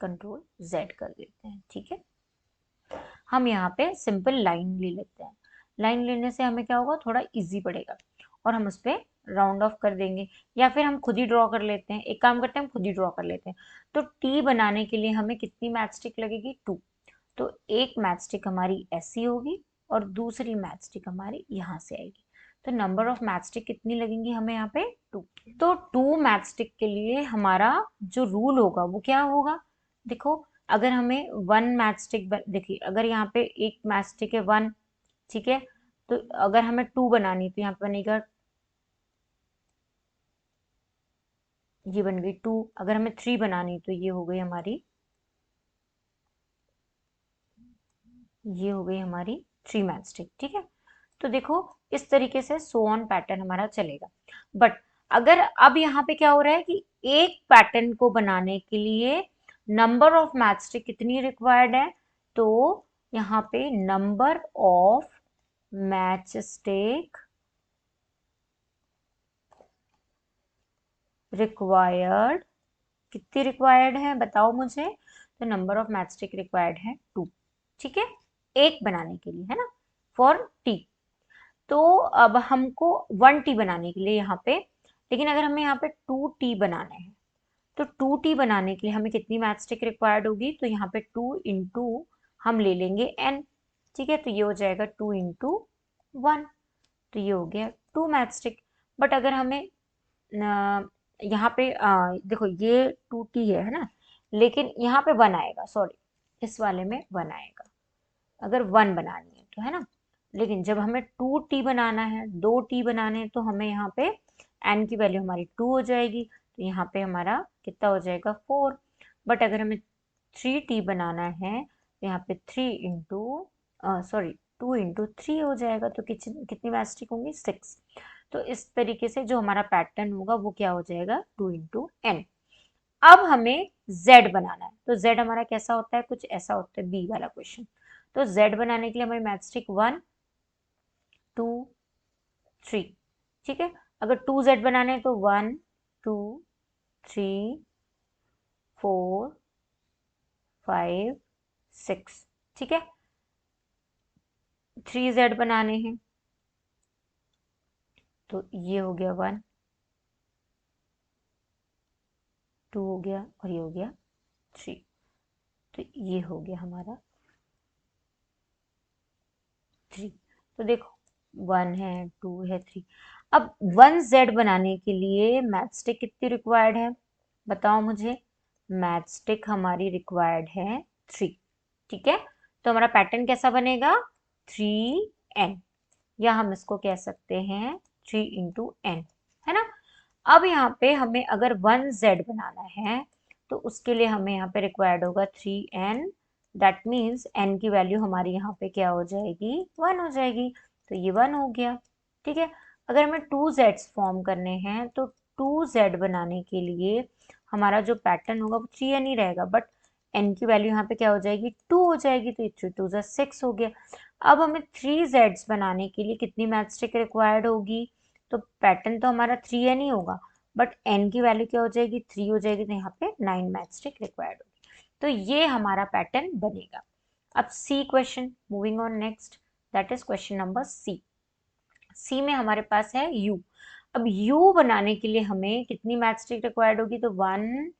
कंट्रोल जेड कर देते हैं। ठीक है, हम यहाँ पे सिंपल लाइन ले लेते हैं। लाइन लेने से हमें क्या होगा, थोड़ा इजी पड़ेगा और हम उस पर राउंड ऑफ कर देंगे, या फिर हम खुद ही ड्रॉ कर लेते हैं। एक काम करते हैं, हम खुद ही ड्रॉ कर लेते हैं। तो टी बनाने के लिए हमें कितनी मैचस्टिक लगेगी, 2। तो एक मैचस्टिक हमारी ऐसी होगी और दूसरी मैचस्टिक हमारी यहाँ से आएगी। तो नंबर ऑफ मैचस्टिक कितनी लगेंगी हमें यहाँ पे, 2। तो 2 मैचस्टिक के लिए हमारा जो रूल होगा वो क्या होगा, देखो अगर हमें 1 मैचस्टिक, देखिए अगर यहाँ पे एक मैचस्टिक है 1, ठीक है, तो अगर हमें 2 बनानी तो यहाँ पे बनेगा, ये बन गई 2। अगर हमें 3 बनानी तो ये हो गई हमारी, ये हो गई हमारी 3 मैचस्टिक। ठीक है, तो देखो इस तरीके से सो ऑन पैटर्न हमारा चलेगा। बट अगर अब यहाँ पे क्या हो रहा है कि एक पैटर्न को बनाने के लिए नंबर ऑफ मैचस्टिक कितनी रिक्वायर्ड है, तो यहाँ पे नंबर ऑफ मैचस्टिक रिक्वायर्ड, कितनी रिक्वायर्ड है बताओ मुझे। तो नंबर ऑफ मैचस्टिक रिक्वायर्ड है 2। ठीक है, एक बनाने के लिए, है ना, फॉर टी। तो अब हमको 1 टी बनाने के लिए यहाँ पे, लेकिन अगर हमें यहाँ पे 2 टी बनाने हैं तो 2 टी बनाने के लिए हमें कितनी मैचस्टिक रिक्वायर्ड होगी, तो यहाँ पे 2 इंटू हम ले लेंगे n। ठीक है, तो ये हो जाएगा 2 इंटू 1, तो ये हो गया 2 मैचस्टिक। बट अगर हमें यहाँ पे देखो ये 2 टी है ना, लेकिन यहाँ पे 1 आएगा, सॉरी इस वाले में 1 आएगा अगर 1 बनानी है तो, है ना। लेकिन जब हमें 2 टी बनाना है, 2 टी बनाने हैं, तो हमें यहाँ पे n की वैल्यू हमारी 2 हो जाएगी, तो यहाँ पे हमारा कितना हो जाएगा 4। बट अगर हमें 3 टी बनाना है तो यहाँ पे 3 इंटू सॉरी 2 इंटू 3 हो जाएगा, तो कितनी मैचस्टिक होंगी 6। तो इस तरीके से जो हमारा पैटर्न होगा वो क्या हो जाएगा 2 इंटू n। अब हमें z बनाना है, तो z हमारा कैसा होता है, कुछ ऐसा होता है, बी वाला क्वेश्चन। तो z बनाने के लिए हमें मैचस्टिक 1 2 3, ठीक है। अगर 2z बनाने हैं तो 1 2 3 4 5 6, ठीक है। 3z बनाने हैं तो ये हो गया 1 2 हो गया और ये हो गया 3, तो ये हो गया हमारा 3। तो देखो 1 है 2 है 3। अब 1z बनाने के लिए मैचस्टिक कितनी रिक्वायर्ड है बताओ मुझे। मैचस्टिक हमारी रिक्वायर्ड है 3, ठीक है। तो हमारा पैटर्न कैसा बनेगा 3n, या हम इसको कह सकते हैं 3 इंटू n, है ना। अब यहाँ पे हमें अगर 1z बनाना है तो उसके लिए हमें यहाँ पे रिक्वायर्ड होगा 3n। दैट मीन्स n की वैल्यू हमारी यहाँ पे क्या हो जाएगी 1 हो जाएगी, तो ये 1 हो गया, ठीक है। अगर हमें 2z फॉर्म करने हैं तो 2z बनाने के लिए हमारा जो पैटर्न होगा वो 3n ही रहेगा, बट n की वैल्यू यहाँ पे क्या हो जाएगी 2 हो जाएगी, तो 3 2 6 हो गया। अब हमें 3z बनाने के लिए कितनी मैचस्टिक रिक्वायर्ड होगी, तो पैटर्न तो हमारा 3n ही होगा, बट n की वैल्यू क्या हो जाएगी 3 हो जाएगी, तो यहाँ पे 9 मैचस्टिक रिक्वायर्ड होगी। तो ये हमारा पैटर्न बनेगा। अब C question, moving on next, that is question number C. C में हमारे पास है यू। अब यू बनाने के लिए हमें कितनी मैचस्टिक रिक्वायर्ड होगी, तो 1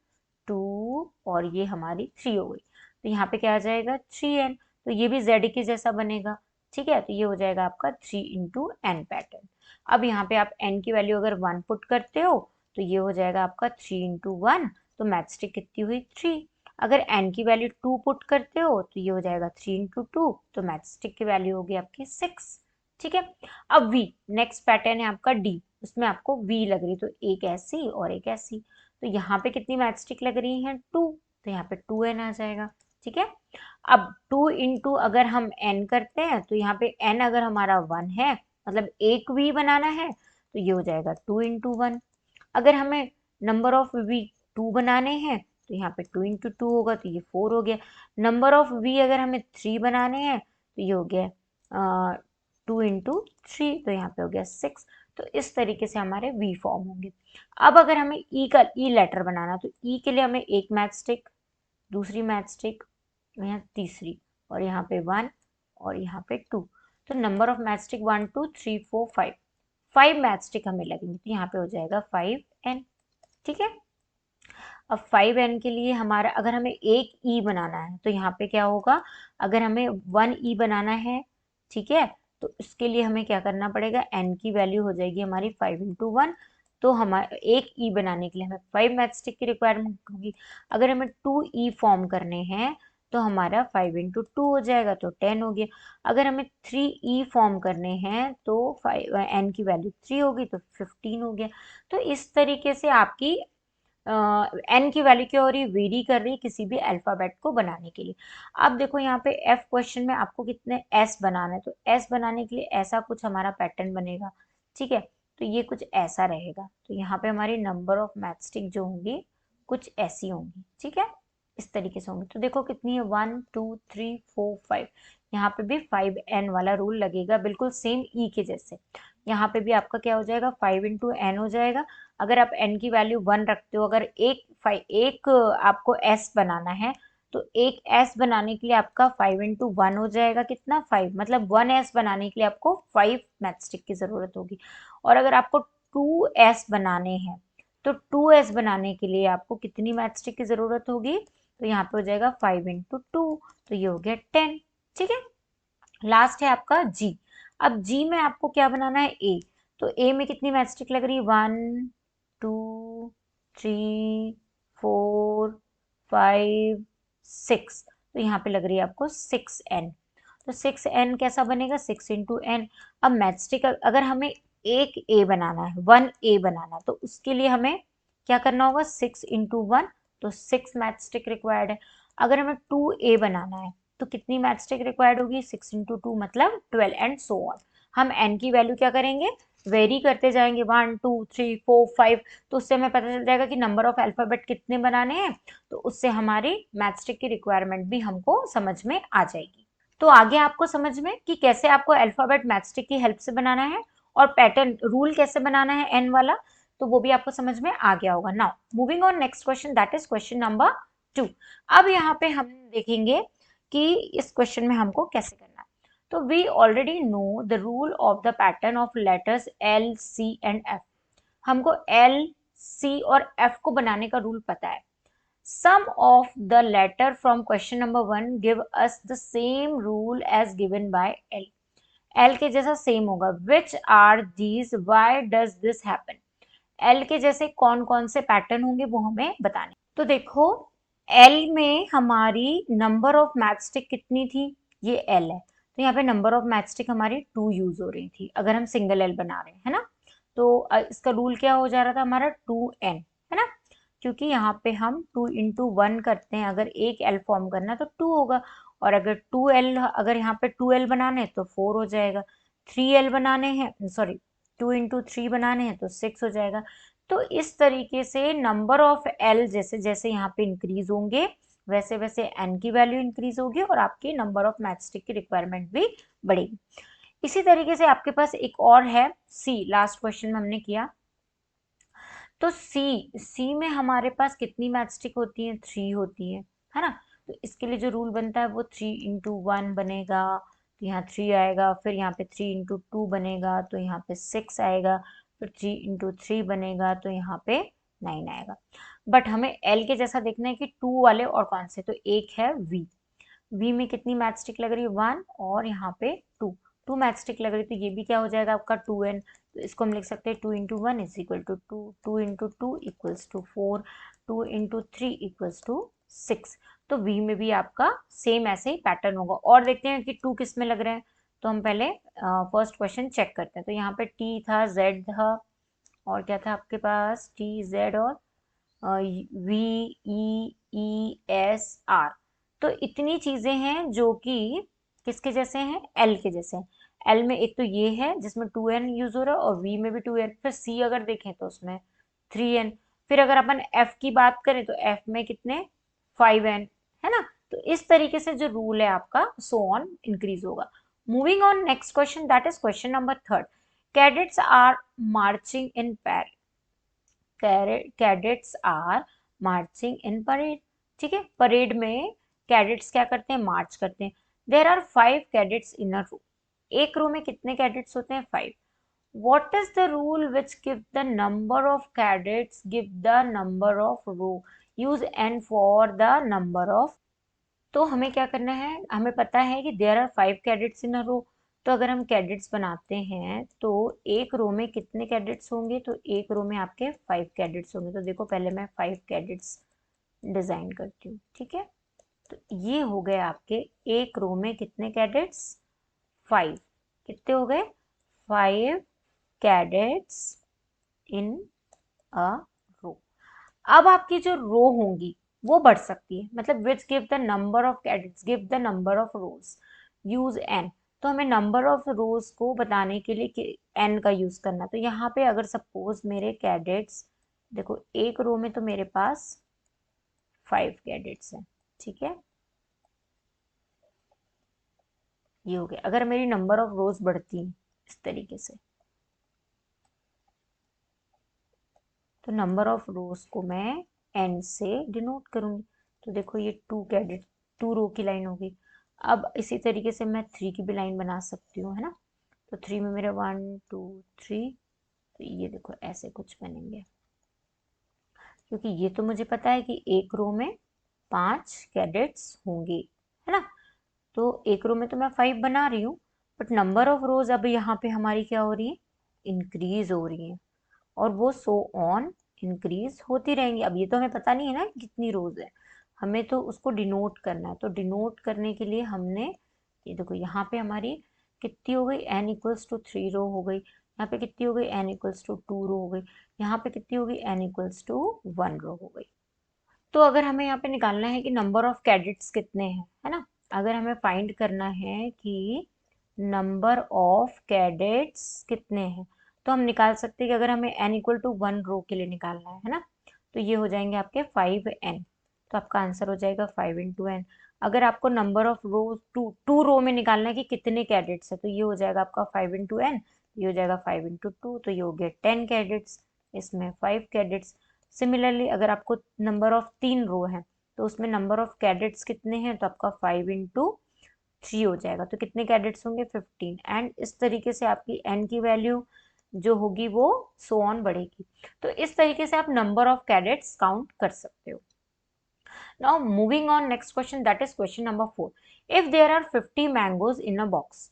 2 और ये हमारी 3 हो गई, तो यहाँ पे क्या आ जाएगा 3n, तो ये भी z के जैसा बनेगा, ठीक है। तो ये हो जाएगा आपका 3 इंटू n पैटर्न। अब यहाँ पे आप n की वैल्यू अगर 1 पुट करते हो तो ये हो जाएगा आपका 3 इंटू 1, तो मैच स्टिक कितनी हुई 3। अगर n की वैल्यू 2 पुट करते हो तो ये हो जाएगा 3 इंटू 2, तो मैच स्टिक की वैल्यू होगी आपकी 6। ठीक है। अब v, नेक्स्ट पैटर्न है आपका d, उसमें आपको v लग रही, तो एक ऐसी और एक ऐसी, तो यहाँ पे कितनी मैच स्टिक लग रही है 2, तो यहाँ पे 2n आ जाएगा। ठीक है। अब 2 इंटू अगर हम n करते हैं तो यहाँ पे n अगर हमारा 1 है, मतलब एक v बनाना है, तो ये हो जाएगा 2 इंटू 1। अगर हमें नंबर ऑफ v 2 बनाने हैं तो यहाँ पे 2 इंटू 2 होगा, तो ये 4 हो गया। नंबर ऑफ v अगर हमें 3 बनाने हैं तो ये हो गया 2 इंटू 3, तो यहाँ पे हो गया 6। तो इस तरीके से हमारे v फॉर्म होंगे। अब अगर हमें e का लेटर बनाना, तो e के लिए हमें एक मैच स्टिक, दूसरी मैच स्टिक, यहाँ तीसरी, और यहाँ पे 1 और यहाँ पे 2, तो number of match stick 1 2 3 4 5, 5 match stick हमें लगेंगे, तो यहाँ पे हो जाएगा 5n। ठीक है। अब 5n के लिए हमारा, अगर हमें एक e बनाना है तो यहाँ पे क्या होगा, अगर हमें 1 e बनाना है, ठीक है, तो इसके लिए हमें क्या करना पड़ेगा, n की वैल्यू हो जाएगी हमारी 5 इंटू 1, तो हमारे एक e बनाने के लिए हमें 5 मैच स्टिक की रिक्वायरमेंट होगी। अगर हमें 2 e फॉर्म करने हैं तो हमारा 5 इंटू 2 हो जाएगा, तो 10 हो गया। अगर हमें 3 e फॉर्म करने हैं तो 5 n की वैल्यू 3 होगी, तो 15 हो गया। तो इस तरीके से आपकी एन की वैल्यू क्या हो रही है, वेरी कर रही है किसी भी अल्फाबेट को बनाने के लिए। अब देखो यहाँ पे एफ क्वेश्चन में आपको कितने एस बनाना है, तो एस बनाने के लिए ऐसा कुछ हमारा पैटर्न बनेगा। ठीक है। तो ये कुछ ऐसा रहेगा, तो यहाँ पे हमारी नंबर ऑफ मैचस्टिक जो होंगी कुछ ऐसी होंगी। ठीक है। इस तरीके से होंगी, तो देखो कितनी है 1 2 3 4 5, यहाँ पे भी 5n वाला रूल लगेगा, बिल्कुल सेम ई के जैसे। यहाँ पे भी आपका क्या हो जाएगा, 5 इंटू एन हो जाएगा। अगर आप n की वैल्यू 1 रखते हो, अगर एक आपको s बनाना है, तो एक s बनाने के लिए आपका 5 इंटू 1 हो जाएगा, कितना 5, मतलब 1s बनाने के लिए आपको 5 मैचस्टिक की जरूरत होगी। और अगर आपको 2s बनाने हैं तो 2s बनाने के लिए आपको कितनी मैचस्टिक की जरूरत होगी, तो यहाँ पे हो जाएगा 5 इंटू 2, तो ये हो गया 10। ठीक है। लास्ट है आपका जी। अब जी में आपको क्या बनाना है, ए, तो ए में कितनी मैचस्टिक लग रही है, 1 2 3 4 5 6, तो यहाँ पे लग रही है आपको 6n, तो 6n कैसा बनेगा, 6 इंटू एन। अब मैचस्टिक अगर हमें एक ए बनाना है, 1 ए बनाना, तो उसके लिए हमें क्या करना होगा, 6 इंटू 1, तो 6 मैचस्टिक रिक्वायर्ड है। अगर हमें 2 ए बनाना है तो कितनी मैचस्टिक रिक्वायर्ड होगी, 6 इंटू 2 मतलब 12 एंड सो ऑन। हम n की वैल्यू क्या करेंगे, वेरी करते जाएंगे, 1 2 3 4 5, तो उससे हमें पता चल जाएगा कि नंबर ऑफ अल्फाबेट कितने बनाने हैं, तो उससे हमारी मैचस्टिक की रिक्वायरमेंट भी हमको समझ में आ जाएगी। तो आगे आपको समझ में कि कैसे आपको अल्फाबेट मैचस्टिक की हेल्प से बनाना है और पैटर्न रूल कैसे बनाना है एन वाला, तो वो भी आपको समझ में आ गया होगा। Now moving on next question, that is question number 2। अब यहाँ पे हम देखेंगे कि इस क्वेश्चन में हमको कैसे करना है। तो we already know the rule of the pattern of letters L C and F. हमको एल सी और एफ को बनाने का रूल पता है। Some of the letter from question number 1 give us the same rule as given by L. L के जैसा same होगा। Which are these? Why does this happen? L के जैसे कौन कौन से पैटर्न होंगे वो हमें बताने। तो देखो L में हमारी नंबर ऑफ मैचस्टिक कितनी थी, ये L है, तो यहाँ पे नंबर ऑफ मैचस्टिक हमारी 2 यूज हो रही थी अगर हम सिंगल L बना रहे हैं, है ना। तो इसका रूल क्या हो जा रहा था हमारा 2n, है ना, क्योंकि यहाँ पे हम 2 इंटू 1 करते हैं, अगर एक L फॉर्म करना तो 2 होगा, और अगर 2L, अगर यहाँ पे 2L बनाने हैं तो 4 हो जाएगा, 3L बनाने हैं, सॉरी 2 इंटू 3 बनाने हैं तो 6 हो जाएगा। तो इस तरीके से नंबर ऑफ L जैसे जैसे यहाँ पे इंक्रीज होंगे वैसे वैसे n की वैल्यू इंक्रीज होगी और आपकी नंबर ऑफ मैचस्टिक की रिक्वायरमेंट भी बढ़ेगी। इसी तरीके से आपके पास एक और है C, लास्ट क्वेश्चन में हमने किया। तो सी में हमारे पास कितनी मैचस्टिक होती है, 3 होती है ना। तो इसके लिए जो रूल बनता है वो 3 इंटू 1 बनेगा, तो यहाँ 3 आएगा, फिर यहाँ पे 3 इंटू 2 बनेगा तो यहाँ पे 6 आएगा, फिर 3 इंटू 3 बनेगा तो यहाँ पे 9 आएगा। बट हमें एल के जैसा देखना है कि 2 वाले और कौन से, तो एक है वी में कितनी मैचस्टिक लग रही है, 1 और यहाँ पे 2, 2 मैच टिक लग रही, तो ये भी क्या हो जाएगा आपका 2n। तो इसको हम लिख सकते हैं 2 into 1 is equal to 2, 2 into 2 equals to 4, 2 into 3 equals to 6। तो v में भी आपका सेम ऐसे ही पैटर्न होगा। और देखते हैं कि 2 किस में लग रहे हैं। तो हम पहले फर्स्ट क्वेश्चन चेक करते हैं। तो यहाँ पे t था, z था, और क्या था आपके पास, t, z और v, e, e, s, r। तो इतनी चीजें हैं जो कि किसके जैसे हैं, l के जैसे हैं। l में एक तो ये है जिसमें 2n यूज हो रहा है, और v में भी 2n। फिर c अगर देखें तो उसमें 3n। फिर अगर अपन f की बात करें तो f में कितने, 5n, है ना। तो इस तरीके से जो रूल है आपका सो ऑन इंक्रीज होगा। Moving on next question, that is question number 3। Cadets are marching in pair, cadets are marching in parade. ठीक है, परेड में कैडेट्स क्या करते हैं, मार्च करते हैं। देर आर 5 कैडेट्स इन अ रो। एक रो में कितने कैडेट्स होते हैं, 5। What is the rule which give the number of cadets give the number of row? Use n for the number of। तो हमें क्या करना है, हमें पता है कि देयर आर 5 कैडेट्स इन अ रो। तो अगर हम कैडेट्स बनाते हैं तो एक रो में कितने कैडेट्स होंगे, तो एक रो में आपके 5 कैडेट्स होंगे। तो देखो पहले मैं 5 कैडेट्स डिजाइन करती हूँ। ठीक है, तो ये हो गए आपके एक रो में कितने कैडेट्स, 5। कितने हो गए, 5 कैडेट्स इन अ रो। अब आपकी जो रो होंगी वो बढ़ सकती है, मतलब विच give the number of cadets give the number of rose, use N. तो हमें नंबर ऑफ रोज को बताने के लिए एन का यूज करना। तो यहाँ पे अगर सपोज मेरे कैडेट्स, देखो एक रो में तो मेरे पास 5 कैडेट्स हैं। ठीक है, ये हो गया। अगर मेरी नंबर ऑफ रोज बढ़ती है इस तरीके से, तो नंबर ऑफ रोज को मैं एन से डिनोट करूंगी। तो देखो ये 2 कैडेट, 2 रो की लाइन होगी। अब इसी तरीके से मैं 3 की भी लाइन बना सकती हूँ, है ना। तो 3 में मेरे 1 2 3, तो ये देखो ऐसे कुछ बनेंगे। क्योंकि ये तो मुझे पता है कि एक रो में 5 कैडेट्स होंगे, है ना। तो एक रो में तो मैं 5 बना रही हूँ, बट नंबर ऑफ रोज अब यहाँ पे हमारी क्या हो रही है, इंक्रीज हो रही है। और वो सो ऑन इंक्रीज होती रहेंगी। अब ये तो हमें पता नहीं है ना कितनी रोज है, हमें तो उसको डिनोट करना है। तो डिनोट करने के लिए हमने, ये देखो यहाँ पे हमारी कितनी हो गई, एन इक्वल्स टू 3 रो हो गई। यहाँ पे कितनी हो गई, एन इक्वल्स टू 2 रो हो गई। यहाँ पे कितनी हो गई, एन इक्वल्स टू 1 रो हो गई। तो अगर हमें यहाँ पे निकालना है कि नंबर ऑफ कैडेट्स कितने हैं, है ना। अगर हमें फाइंड करना है कि नंबर ऑफ कैडेट्स कितने हैं, तो हम निकाल सकते हैं कि अगर हमें n इक्वल टू 1 रो के लिए निकालना है ना, तो ये हो जाएंगे आपके 5n। तो आपका आंसर हो जाएगा 5 इंटू एन। अगर आपको number of row to row में निकालना है कि कितने कैडेट्स है, तो ये हो जाएगा आपका 5 इंटू एन। ये हो जाएगा 5 इंटू 2, तो ये हो गया 10 कैडेट्स, इसमें 5 कैडेट्स। सिमिलरली अगर आपको नंबर ऑफ 3 रो है, तो उसमें नंबर ऑफ कैडेट्स कितने हैं, तो आपका 5 इंटू 3 हो जाएगा। तो कितने कैडेट्स होंगे, 15। एंड इस तरीके से आपकी एन की वैल्यू जो होगी वो सो ऑन बढ़ेगी। तो इस तरीके से आप नंबर ऑफ कैडेट्स काउंट कर सकते हो। Now moving on next question, that is question number 4। If there are 50 mangoes in a box.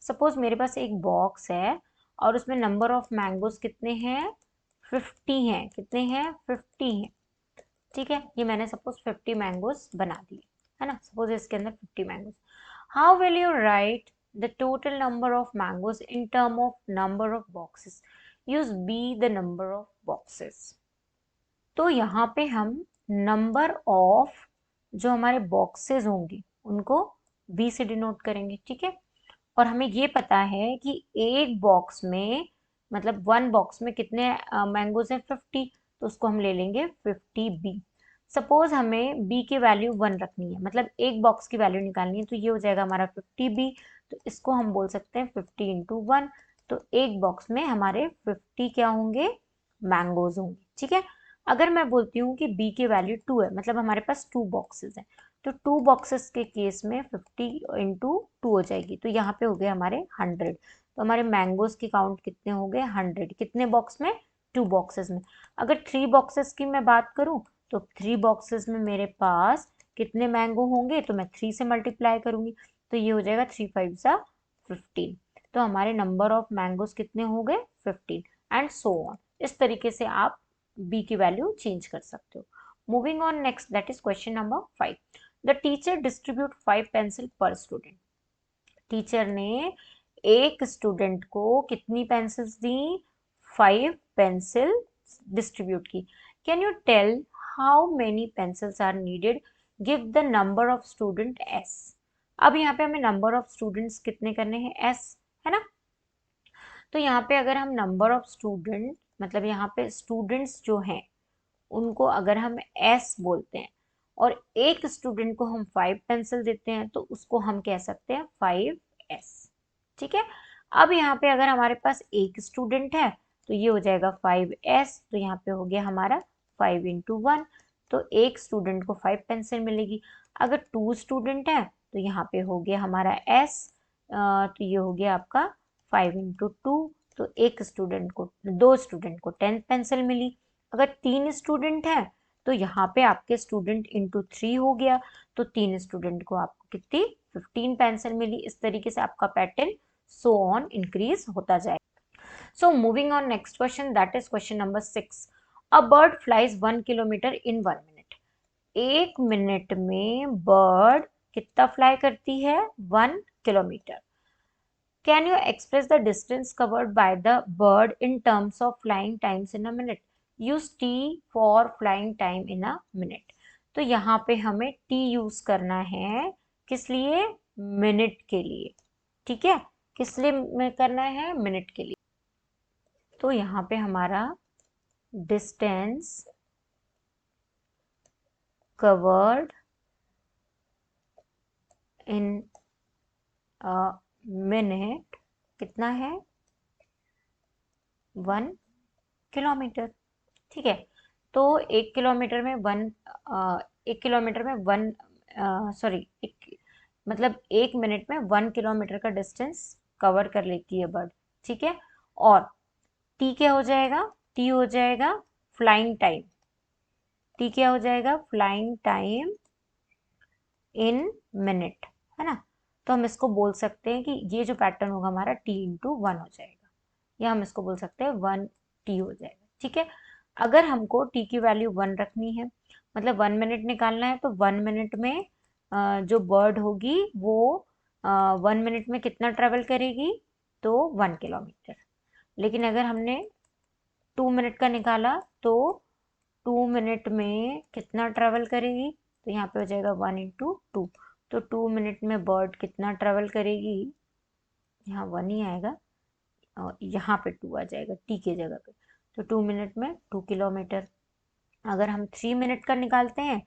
Suppose मेरे पास एक बॉक्स है और उसमें नंबर ऑफ मैंगोज कितने हैं, 50 हैं। कितने हैं, 50 हैं। ठीक है, ये मैंने सपोज 50 मैंगोज बना दिए, है ना। सपोज इसके अंदर 50 mangoes. How will you write the total number of mangoes in term of number of boxes, use be the number of boxes. तो यहाँ पे हम नंबर ऑफ जो हमारे बॉक्सेस होंगे उनको बी से डिनोट करेंगे। ठीक है, और हमें ये पता है कि एक बॉक्स में, मतलब 1 बॉक्स में कितने मैंगोज हैं, 50। तो उसको हम ले लेंगे 50b। सपोज हमें b की वैल्यू 1 रखनी है, मतलब एक बॉक्स की वैल्यू निकालनी है, तो ये हो जाएगा हमारा 50b। तो इसको हम बोल सकते हैं 50 इंटू 1। तो एक बॉक्स में हमारे 50 क्या होंगे, मैंगोज होंगे। ठीक है, अगर मैं बोलती हूँ कि b की वैल्यू 2 है, मतलब हमारे पास 2 बॉक्सेस हैं, तो 2 बॉक्सेस के केस में 50 इंटू 2 हो जाएगी। तो यहाँ पे हो गए हमारे 100। तो हमारे मैंगोज की काउंट कितने हो गए, 100। कितने बॉक्स में, 2 बॉक्सेस में। अगर 3 बॉक्सेस की मैं बात करूँ, तो 3 बॉक्सेस में मेरे पास कितने मैंगो होंगे, तो मैं 3 से मल्टीप्लाई करूंगी। तो ये हो जाएगा 3 5 सा 15। तो हमारे नंबर ऑफ मैंगोज कितने हो गए 15 एंड सो ऑन। इस तरीके से आप बी की वैल्यू चेंज कर सकते हो। Moving on next, that is question number 5। The teacher distribute 5 pencil per student. Teacher ने एक स्टूडेंट को कितनी पेंसिल्स दी, 5 पेंसिल डिस्ट्रीब्यूट की। Can you tell how many pencils are needed, give the number of students. अब यहाँ पे हमें नंबर ऑफ स्टूडेंट्स कितने करने हैं, एस, है ना। तो यहाँ पे अगर हम नंबर ऑफ स्टूडेंट, मतलब यहाँ पे स्टूडेंट्स जो हैं उनको अगर हम एस बोलते हैं और एक स्टूडेंट को हम 5 पेंसिल देते हैं तो उसको हम कह सकते हैं 5s। ठीक है। अब यहाँ पे अगर हमारे पास एक स्टूडेंट है तो ये हो जाएगा 5s। तो यहाँ पे हो गया हमारा 5 इंटू 1। तो एक स्टूडेंट को 5 पेंसिल मिलेगी। अगर 2 स्टूडेंट है तो यहाँ पे हो गया हमारा s। तो ये हो गया आपका 5 इंटू 2। तो एक स्टूडेंट को, 2 स्टूडेंट को 10 पेंसिल मिली। अगर 3 स्टूडेंट है तो यहाँ पे आपके स्टूडेंट इंटू 3 हो गया। तो 3 स्टूडेंट को आपको कितनी 15 पेंसिल मिली। इस तरीके से आपका पैटर्न सो ऑन इंक्रीज होता जाए। So moving on next question, that is question number 6। A bird flies 1 kilometre in 1 minute. 1 minute में बर्ड कितना फ्लाई करती है, 1 kilometre. Can you express the distance covered by the bird in terms of flying times in a minute? Use t for flying time in a minute. तो यहाँ पे हमें t use करना है, किस लिए, मिनट के लिए। ठीक है, किस लिए में करना है, मिनट के लिए। तो यहाँ पे हमारा डिस्टेंस कवर्ड इन मिनट कितना है, 1 किलोमीटर। ठीक है। तो 1 किलोमीटर में 1 किलोमीटर में 1 सॉरी मतलब 1 मिनट में 1 किलोमीटर का डिस्टेंस कवर कर लेती है बर्ड। ठीक है। और टी क्या हो जाएगा, टी हो जाएगा फ्लाइंग टाइम। टी क्या हो जाएगा, फ्लाइंग टाइम इन मिनट, है ना। तो हम इसको बोल सकते हैं कि ये जो पैटर्न होगा हमारा टी इंटू 1 हो जाएगा, या हम इसको बोल सकते हैं 1 टी हो जाएगा। ठीक है। अगर हमको टी की वैल्यू 1 रखनी है, मतलब 1 मिनट निकालना है, तो 1 मिनट में जो बर्ड होगी वो 1 मिनट में कितना ट्रेवल करेगी, तो 1 किलोमीटर। लेकिन अगर हमने 2 मिनट का निकाला तो 2 मिनट में कितना ट्रेवल करेगी, तो यहाँ पे हो जाएगा 1 इंटू 2। तो 2 मिनट में बर्ड कितना ट्रेवल करेगी, यहाँ 1 ही आएगा और यहाँ पे 2 आ जाएगा टी के जगह पे। तो 2 मिनट में 2 किलोमीटर। अगर हम 3 मिनट का निकालते हैं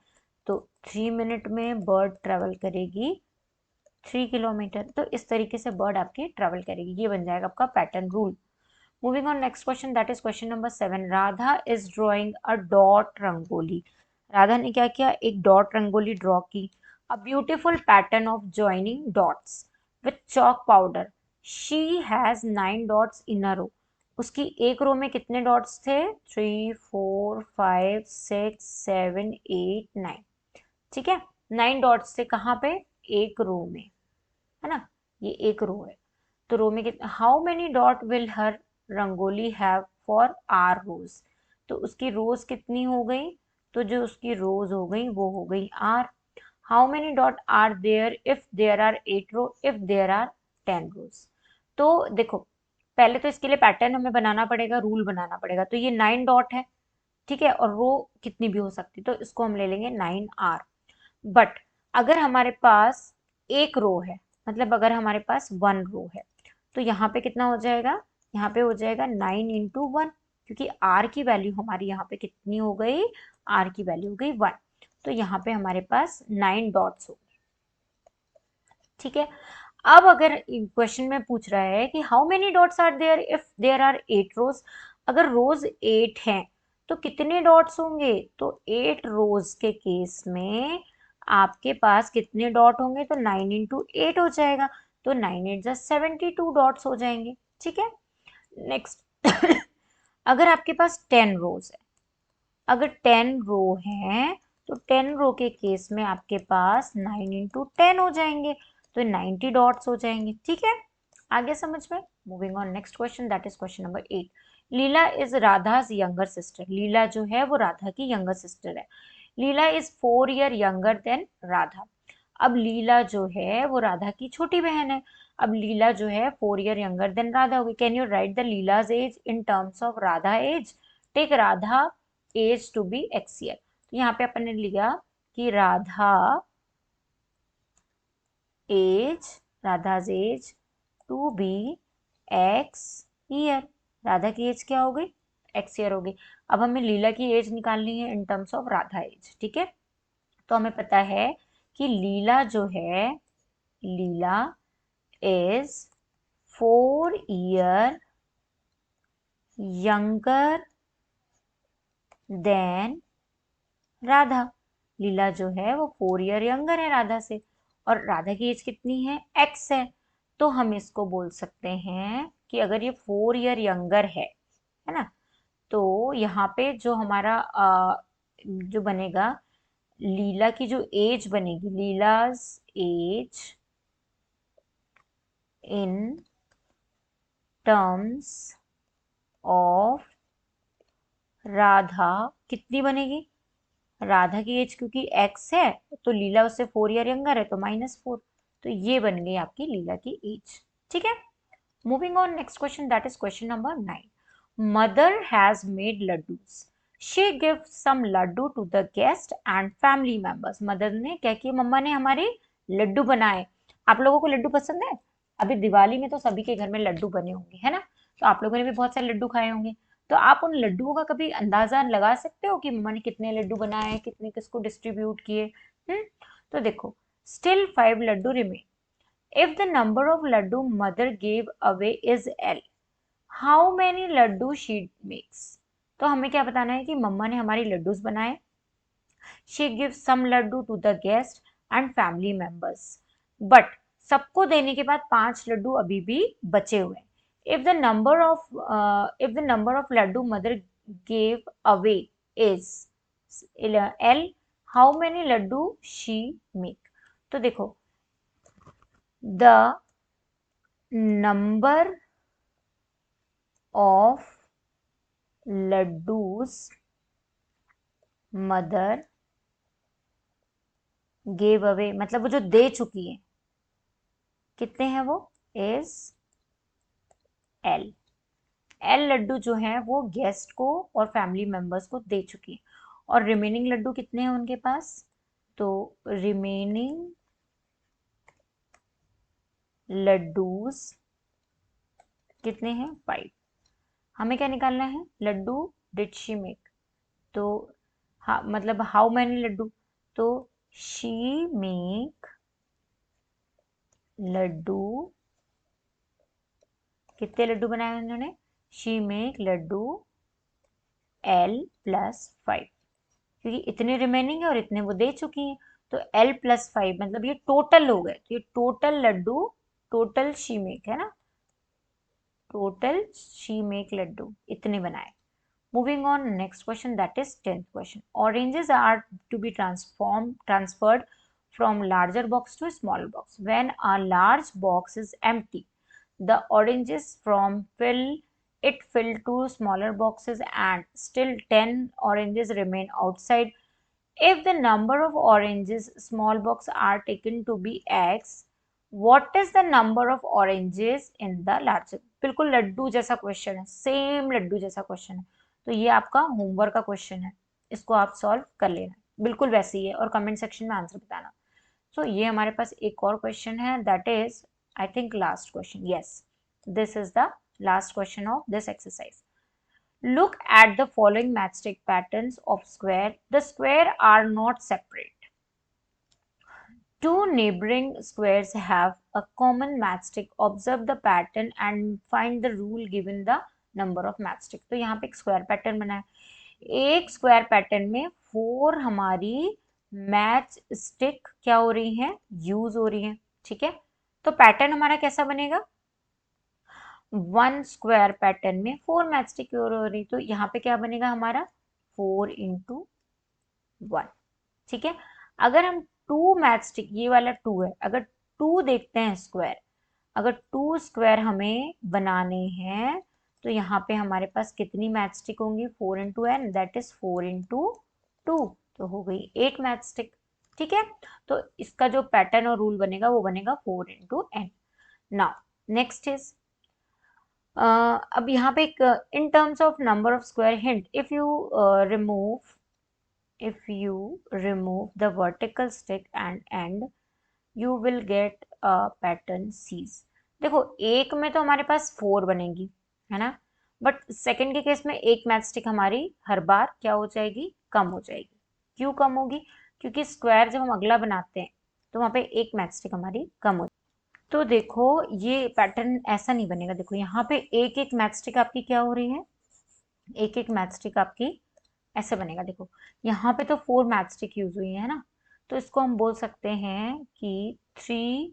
तो 3 मिनट में बर्ड ट्रेवल करेगी 3 किलोमीटर। तो इस तरीके से बर्ड आपकी ट्रेवल करेगी। ये बन जाएगा आपका pattern rule. Moving on next question, that is question number 7. Radha is drawing a dot rangoli. Radha ने क्या किया, एक डॉट रंगोली ड्रॉ की। A beautiful pattern of joining dots with chalk powder. She has 9 dots in a row. उसकी एक रो में कितने dots थे, 3 4 5 6 7 8 9। ठीक है, 9 डॉट्स थे कहाँ पे, एक रो में, है ना। ये एक रो है, तो रो में कितने, how many dot will her rangoli have for are rows. तो उसकी रोज कितनी हो गई, तो जो उसकी रोज हो गई वो हो गई आर। How many dot are there if there are 8 row, if there are 10 rows. तो देखो, पहले तो इसके लिए पैटर्न हमें बनाना पड़ेगा, रूल बनाना पड़ेगा। तो ये 9 डॉट है, ठीक है, और रो कितनी भी हो सकती, तो इसको हम ले लेंगे 9 आर। बट अगर हमारे पास एक रो है, मतलब अगर हमारे पास 1 रो है, तो यहाँ पे कितना हो जाएगा, यहाँ पे हो जाएगा 9 इंटू 1, क्योंकि आर की वैल्यू हमारी यहाँ पे कितनी हो गई, आर की वैल्यू हो गई 1। तो यहाँ पे हमारे पास 9 डॉट्स हो गए। ठीक है। अब अगर क्वेश्चन में पूछ रहा है कि how many dots are there if there are 8 rows. अगर रोज 8 हैं तो कितने डॉट्स होंगे, तो 8 रोज के केस में आपके पास कितने डॉट होंगे, तो 9 इंटू 8 हो जाएगा। तो 9 8 जा 72 डॉट्स हो जाएंगे। ठीक है। नेक्स्ट अगर आपके पास 10 रोज है, अगर 10 रो है तो 10 रो के केस में आपके पास 9 इंटू 10 हो जाएंगे, तो 90 डॉट्स हो जाएंगे। ठीक है। आगे समझ में? Moving on next question, that is question number 8। Leela is Radha's younger sister. Leela जो है वो राधा की यंगर सिस्टर है। Leela is 4 year younger than Radha. अब लीला जो है वो राधा की छोटी बहन है। अब लीला जो है 4 ईयर यंगर देन राधा होगी। Can you write the Leela's age in terms of Radha age? Take Radha age to be X year. तो यहाँ पे अपन ने लिया कि Radha's age to be X year. Radha की एज क्या हो गई? एक्स ईयर हो गई। अब हमें लीला की एज निकालनी है in terms of Radha age, ठीक है? तो हमें पता है कि लीला जो है, Leela is 4 year younger than Radha. Leela जो है वो 4 ईयर यंगर है राधा से, और राधा की एज कितनी है? एक्स है। तो हम इसको बोल सकते हैं कि अगर ये 4 ईयर यंगर है ना, तो यहाँ पे जो हमारा जो बनेगा, लीला की जो एज बनेगी, Leela's age in terms of Radha कितनी बनेगी? राधा की एज क्योंकि एक्स है तो लीला उससे 4 ईयर यंगर है, तो -4। तो ये बन गई आपकी लीला की एज, ठीक है? Moving on next question, that is question number 9। Mother has made laddus. She give some laddu to the guest and family members. Mother ने क्या किया? मम्मा ने हमारे लड्डू बनाए। आप लोगों को लड्डू पसंद है? अभी दिवाली में तो सभी के घर में लड्डू बने होंगे, है ना? तो आप लोगों ने भी बहुत सारे लड्डू खाए होंगे। तो आप उन लड्डुओं का कभी अंदाजा लगा सकते हो कि मम्मा ने कितने लड्डू बनाए, कितने किसको डिस्ट्रीब्यूट किए? तो देखो, still 5 laddu remain. If the number of laddu mother gave away is L, how many laddu she makes? तो हमें क्या बताना है कि मम्मा ने हमारी लड्डूस बनाए। She gives some laddu to the guest and family members. But सबको देने के बाद 5 लड्डू अभी भी बचे हुए हैं। If the number of laddu mother gave away is L, how many laddu she make? तो देखो, the number of laddus mother gave away मतलब वो जो दे चुकी है, कितने हैं वो? Is L. एल लड्डू जो है वो गेस्ट को और फैमिली मेंबर्स को दे चुकी है। और रिमेनिंग लड्डू कितने हैं उनके पास? तो रिमेनिंग लड्डूस कितने हैं? 5। हमें क्या निकालना है? Laddu did she make. तो हाँ, मतलब हाउ मैनी लड्डू, तो शी मेक लड्डू, कितने लड्डू बनाए उन्होंने? शी मेक लड्डू L+5, क्योंकि इतने रिमेनिंग है और इतने वो दे चुकी हैं। तो L+5 मतलब ये टोटल हो गए। तो ये total laddu, total she make है ना, टोटल शी मेक लड्डू इतने बनाए। Moving on, next question, that is 10th question. Oranges are to be transferred from larger box to a small box. When a large box is empty, the oranges from fill to smaller boxes and still 10 oranges remain outside. If the number of oranges small box are taken to be X, what is the number of oranges in the larger? बिल्कुल लड्डू जैसा question है, same Laddu जैसा question है। तो ये आपका homework का question है, इसको आप सॉल्व कर लेना, बिल्कुल वैसे ही है, और कमेंट सेक्शन में आंसर बताना। सो ये हमारे पास एक और क्वेश्चन है, that is I think last question. Yes, this is the last question of this exercise. Look at the following matchstick patterns of square. The square are not separate. Two neighboring squares have a common matchstick. Observe the pattern and find the rule given the number of matchstick. तो यहाँ पे एक square pattern बना है। एक square pattern में 4 हमारी match stick क्या हो रही हैं? यूज हो रही हैं, ठीक है? तो पैटर्न हमारा कैसा बनेगा? 1 स्क्वायर पैटर्न में 4 मैच स्टिक हो रही, तो यहाँ पे क्या बनेगा हमारा? 4 × 1, ठीक है? अगर हम 2 मैच स्टिक, ये वाला 2 है, अगर 2 देखते हैं स्क्वायर, अगर 2 स्क्वायर हमें बनाने हैं तो यहाँ पे हमारे पास कितनी मैच स्टिक होंगी, 4 into n, that is 4 into 2, तो हो गई 8 मैच स्टिक। ठीक है, तो इसका जो पैटर्न और रूल बनेगा वो बनेगा 4 into n. Now next is अब यहाँ पे एक in terms of number of square hint, if you remove the vertical stick and end you will get a pattern C's। देखो एक में तो हमारे पास 4 बनेगी, है ना, बट सेकंड के केस में एक मैच स्टिक हमारी हर बार क्या हो जाएगी, कम हो जाएगी। क्यों कम होगी, क्योंकि स्क्वायर जब हम अगला बनाते हैं तो वहां पे एक मैच स्टिक हमारी कम हो। तो देखो ये पैटर्न ऐसा नहीं बनेगा, देखो यहाँ पे एक एक मैच स्टिक आपकी क्या हो रही है, एक एक मैच स्टिक आपकी ऐसे बनेगा। देखो यहाँ पे तो 4 मैच स्टिक यूज हुई है ना, तो इसको हम बोल सकते हैं कि 3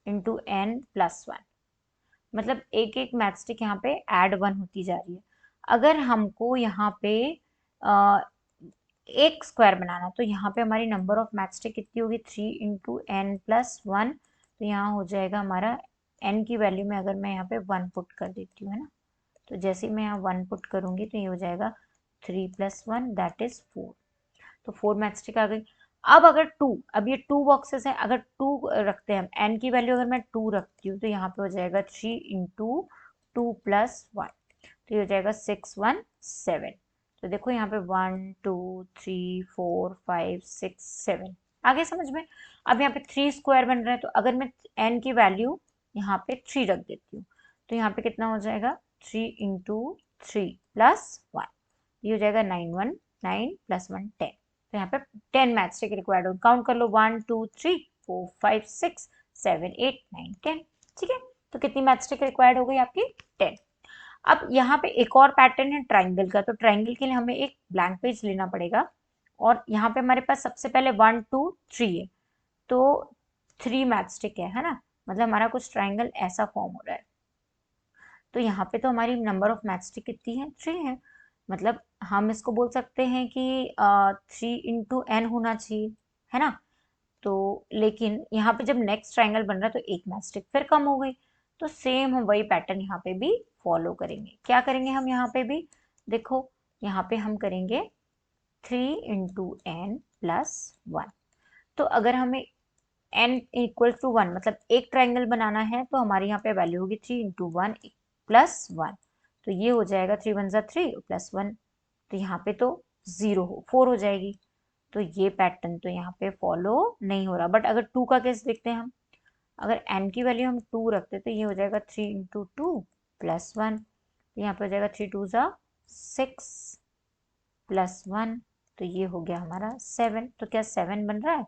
इंटू एन प्लस 1, मतलब एक एक मैच स्टिक यहाँ पे ऐड 1 होती जा रही है। अगर हमको यहाँ पे एक स्क्वायर बनाना तो यहाँ पे हमारी नंबर ऑफ मैच स्टिक कितनी होगी, 3 इंटू एन प्लस 1, तो यहाँ हो जाएगा हमारा एन की वैल्यू में अगर मैं यहाँ पे 1 पुट कर देती हूँ, है ना, तो जैसे ही मैं यहाँ 1 पुट करूंगी तो ये हो जाएगा 3 प्लस 1 दैट इज 4, तो 4 मैच स्टिक आ गई। अब अगर 2, अब ये 2 बॉक्सेस हैं, अगर 2 रखते हैं हम, एन की वैल्यू अगर मैं 2 रखती हूँ तो यहाँ पे हो जाएगा 3 इंटू 2 प्लस 1, तो ये हो जाएगा 6 1 7। तो देखो यहाँ पे 1 2 3 4 5 6 7 आगे समझ में। अब यहाँ पे 3 स्क्वायर बन रहा है, तो अगर मैं एन की वैल्यू यहाँ पे 3 रख देती हूँ तो यहाँ पे कितना हो जाएगा, 3 इंटू 3 प्लस 1, ये हो जाएगा 9 1 9 प्लस 1 10। तो यहाँ पे 10 मैच स्टिक रिक्वायर्ड हो, काउंट कर लो 1 2 3 4 5 6 7 8 9 10। ठीक है, तो कितनी मैच स्टिक रिक्वायर्ड हो गई आपकी, 10। अब यहाँ पे एक और पैटर्न है ट्राइंगल का, तो ट्राइंगल के लिए हमें एक ब्लैंक पेज लेना पड़ेगा, और यहाँ पे हमारे पास सबसे पहले 1 2 3 है, तो 3 मैच स्टिक है ना, मतलब हमारा कुछ ट्राइंगल ऐसा फॉर्म हो रहा है। तो यहाँ पे तो हमारी नंबर ऑफ मैच स्टिक कितनी है, 3 है, मतलब हम इसको बोल सकते हैं कि 3 इंटू एन होना चाहिए, है ना। तो लेकिन यहाँ पे जब नेक्स्ट ट्राइंगल बन रहा है तो एक मैच स्टिक फिर कम हो गई, तो सेम हम वही पैटर्न यहाँ पे भी फॉलो करेंगे। क्या करेंगे हम यहाँ पे भी, देखो यहाँ पे हम करेंगे 3 इंटू एन प्लस 1, तो अगर हमें एन इक्वल टू 1 मतलब एक ट्राइंगल बनाना है तो हमारी यहाँ पे वैल्यू होगी 3 इंटू 1 प्लस 1, तो ये हो जाएगा 3 1 3 प्लस 1, तो यहाँ पे तो 4 हो जाएगी, तो ये पैटर्न तो यहाँ पे फॉलो नहीं हो रहा। बट अगर 2 का केस देखते हैं हम, अगर n की वैल्यू हम 2 रखते तो ये हो जाएगा 3 इंटू 2 प्लस 1, तो यहाँ पे हो जाएगा 3 2 ज़ा 6 प्लस 1, तो ये हो गया हमारा 7। तो क्या 7 बन रहा है,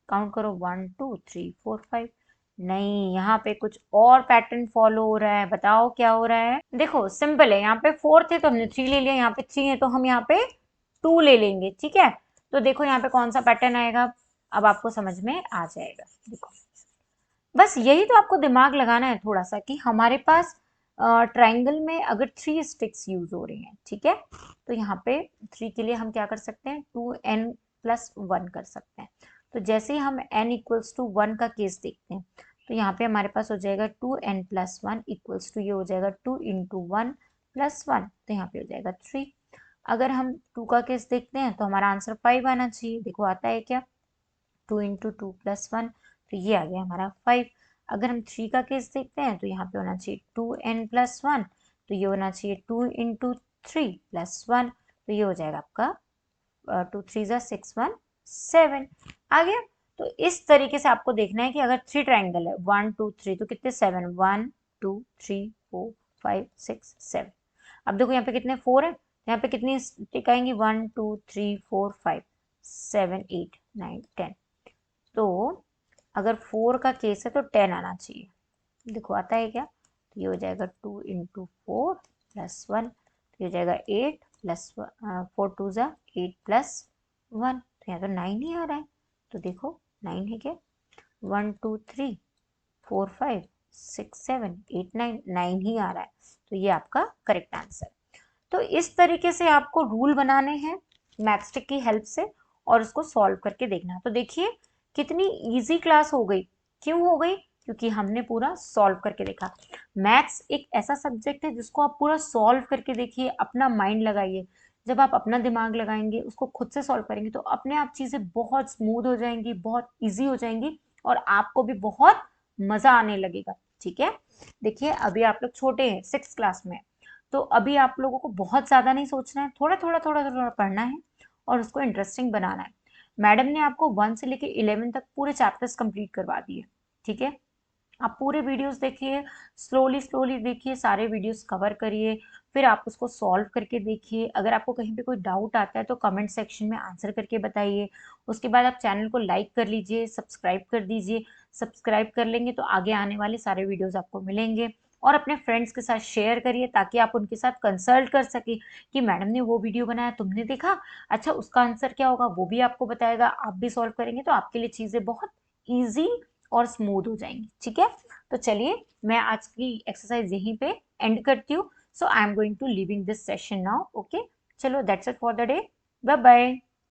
काउंट करो 1 2 3 4 5, नहीं, यहाँ पे कुछ और पैटर्न फॉलो हो रहा है, बताओ क्या हो रहा है। देखो सिंपल है, यहाँ पे 4 थे तो हमने 3 ले लिया, यहाँ पे 3 है तो हम यहाँ पे 2 ले लेंगे। ठीक है, तो देखो यहाँ पे कौन सा पैटर्न आएगा, अब आपको समझ में आ जाएगा। देखो बस यही तो आपको दिमाग लगाना है थोड़ा सा, कि हमारे पास ट्राइंगल में अगर 3 स्टिक्स यूज हो रही हैं, ठीक है, तो यहाँ पे 3 के लिए हम क्या कर सकते हैं, 2n प्लस 1 कर सकते हैं। तो जैसे ही हम n इक्वल्स टू 1 का केस देखते हैं तो यहाँ पे हमारे पास हो जाएगा 2n प्लस 1 इक्वल्स टू, ये हो जाएगा 2 इंटू 1 प्लस 1, तो यहाँ पे हो जाएगा 3। अगर हम 2 का केस देखते हैं तो हमारा आंसर 5 आना चाहिए, देखो आता है क्या, 2 इंटू 2 प्लस 1, तो ये आ गया हमारा 5। अगर हम 3 का केस देखते हैं तो यहाँ पे होना चाहिए 2n प्लस 1, तो ये होना चाहिए 2 इंटू 3 प्लस 1, तो ये हो जाएगा आपका 2 3 ज़ा 6 1 7 आ गया। तो इस तरीके से आपको देखना है कि अगर 3 ट्राइंगल है 1 2 3 तो कितने 7, 1 2 3 4 5 6 7। अब देखो यहाँ पे कितने 4 है, यहाँ पे कितनी स्टिक आएंगी, 1 2 3 4 5 7 8 9 10, तो अगर 4 का केस है तो 10 आना चाहिए, देखो आता है क्या, तो ये हो जाएगा 2 इंटू 4 प्लस 1, तो ये हो जाएगा 8 प्लस 4 2 ज़ा 8 प्लस 1, तो यहाँ तो 9 ही आ रहा है, तो देखो 9 है क्या, 1 2 3 4 5 6 7 8 9 9 ही आ रहा है, तो ये आपका करेक्ट आंसर। तो इस तरीके से आपको रूल बनाने हैं मैथस्टिक की हेल्प से और उसको सॉल्व करके देखना है। तो देखिए कितनी इजी क्लास हो गई, क्यों हो गई, क्योंकि हमने पूरा सॉल्व करके देखा। मैथ्स एक ऐसा सब्जेक्ट है जिसको आप पूरा सॉल्व करके देखिए, अपना माइंड लगाइए। जब आप अपना दिमाग लगाएंगे, उसको खुद से सॉल्व करेंगे, तो अपने आप चीजें बहुत स्मूथ हो जाएंगी, बहुत इजी हो जाएंगी, और आपको भी बहुत मजा आने लगेगा। ठीक है, देखिए अभी आप लोग छोटे हैं, 6th क्लास में, तो अभी आप लोगों को बहुत ज्यादा नहीं सोचना है, थोड़ा थोड़ा थोड़ा थोड़ा पढ़ना है और उसको इंटरेस्टिंग बनाना है। मैडम ने आपको 1 से लेके 11 तक पूरे चैप्टर्स कंप्लीट करवा दिए। ठीक है, आप पूरे वीडियोस देखिए, स्लोली स्लोली देखिए, सारे वीडियोस कवर करिए, फिर आप उसको सॉल्व करके देखिए। अगर आपको कहीं पे कोई डाउट आता है तो कमेंट सेक्शन में आंसर करके बताइए। उसके बाद आप चैनल को लाइक कर लीजिए, सब्सक्राइब कर दीजिए। सब्सक्राइब कर लेंगे तो आगे आने वाले सारे वीडियोस आपको मिलेंगे। और अपने फ्रेंड्स के साथ शेयर करिए ताकि आप उनके साथ कंसल्ट कर सके कि मैडम ने वो वीडियो बनाया, तुमने देखा, अच्छा उसका आंसर क्या होगा, वो भी आपको बताएगा, आप भी सॉल्व करेंगे तो आपके लिए चीजें बहुत ईजी और स्मूथ हो जाएंगी। ठीक है, तो चलिए मैं आज की एक्सरसाइज यहीं पे एंड करती हूँ। So I am going to living this session now. Okay, चलो that's it for the day. Bye bye.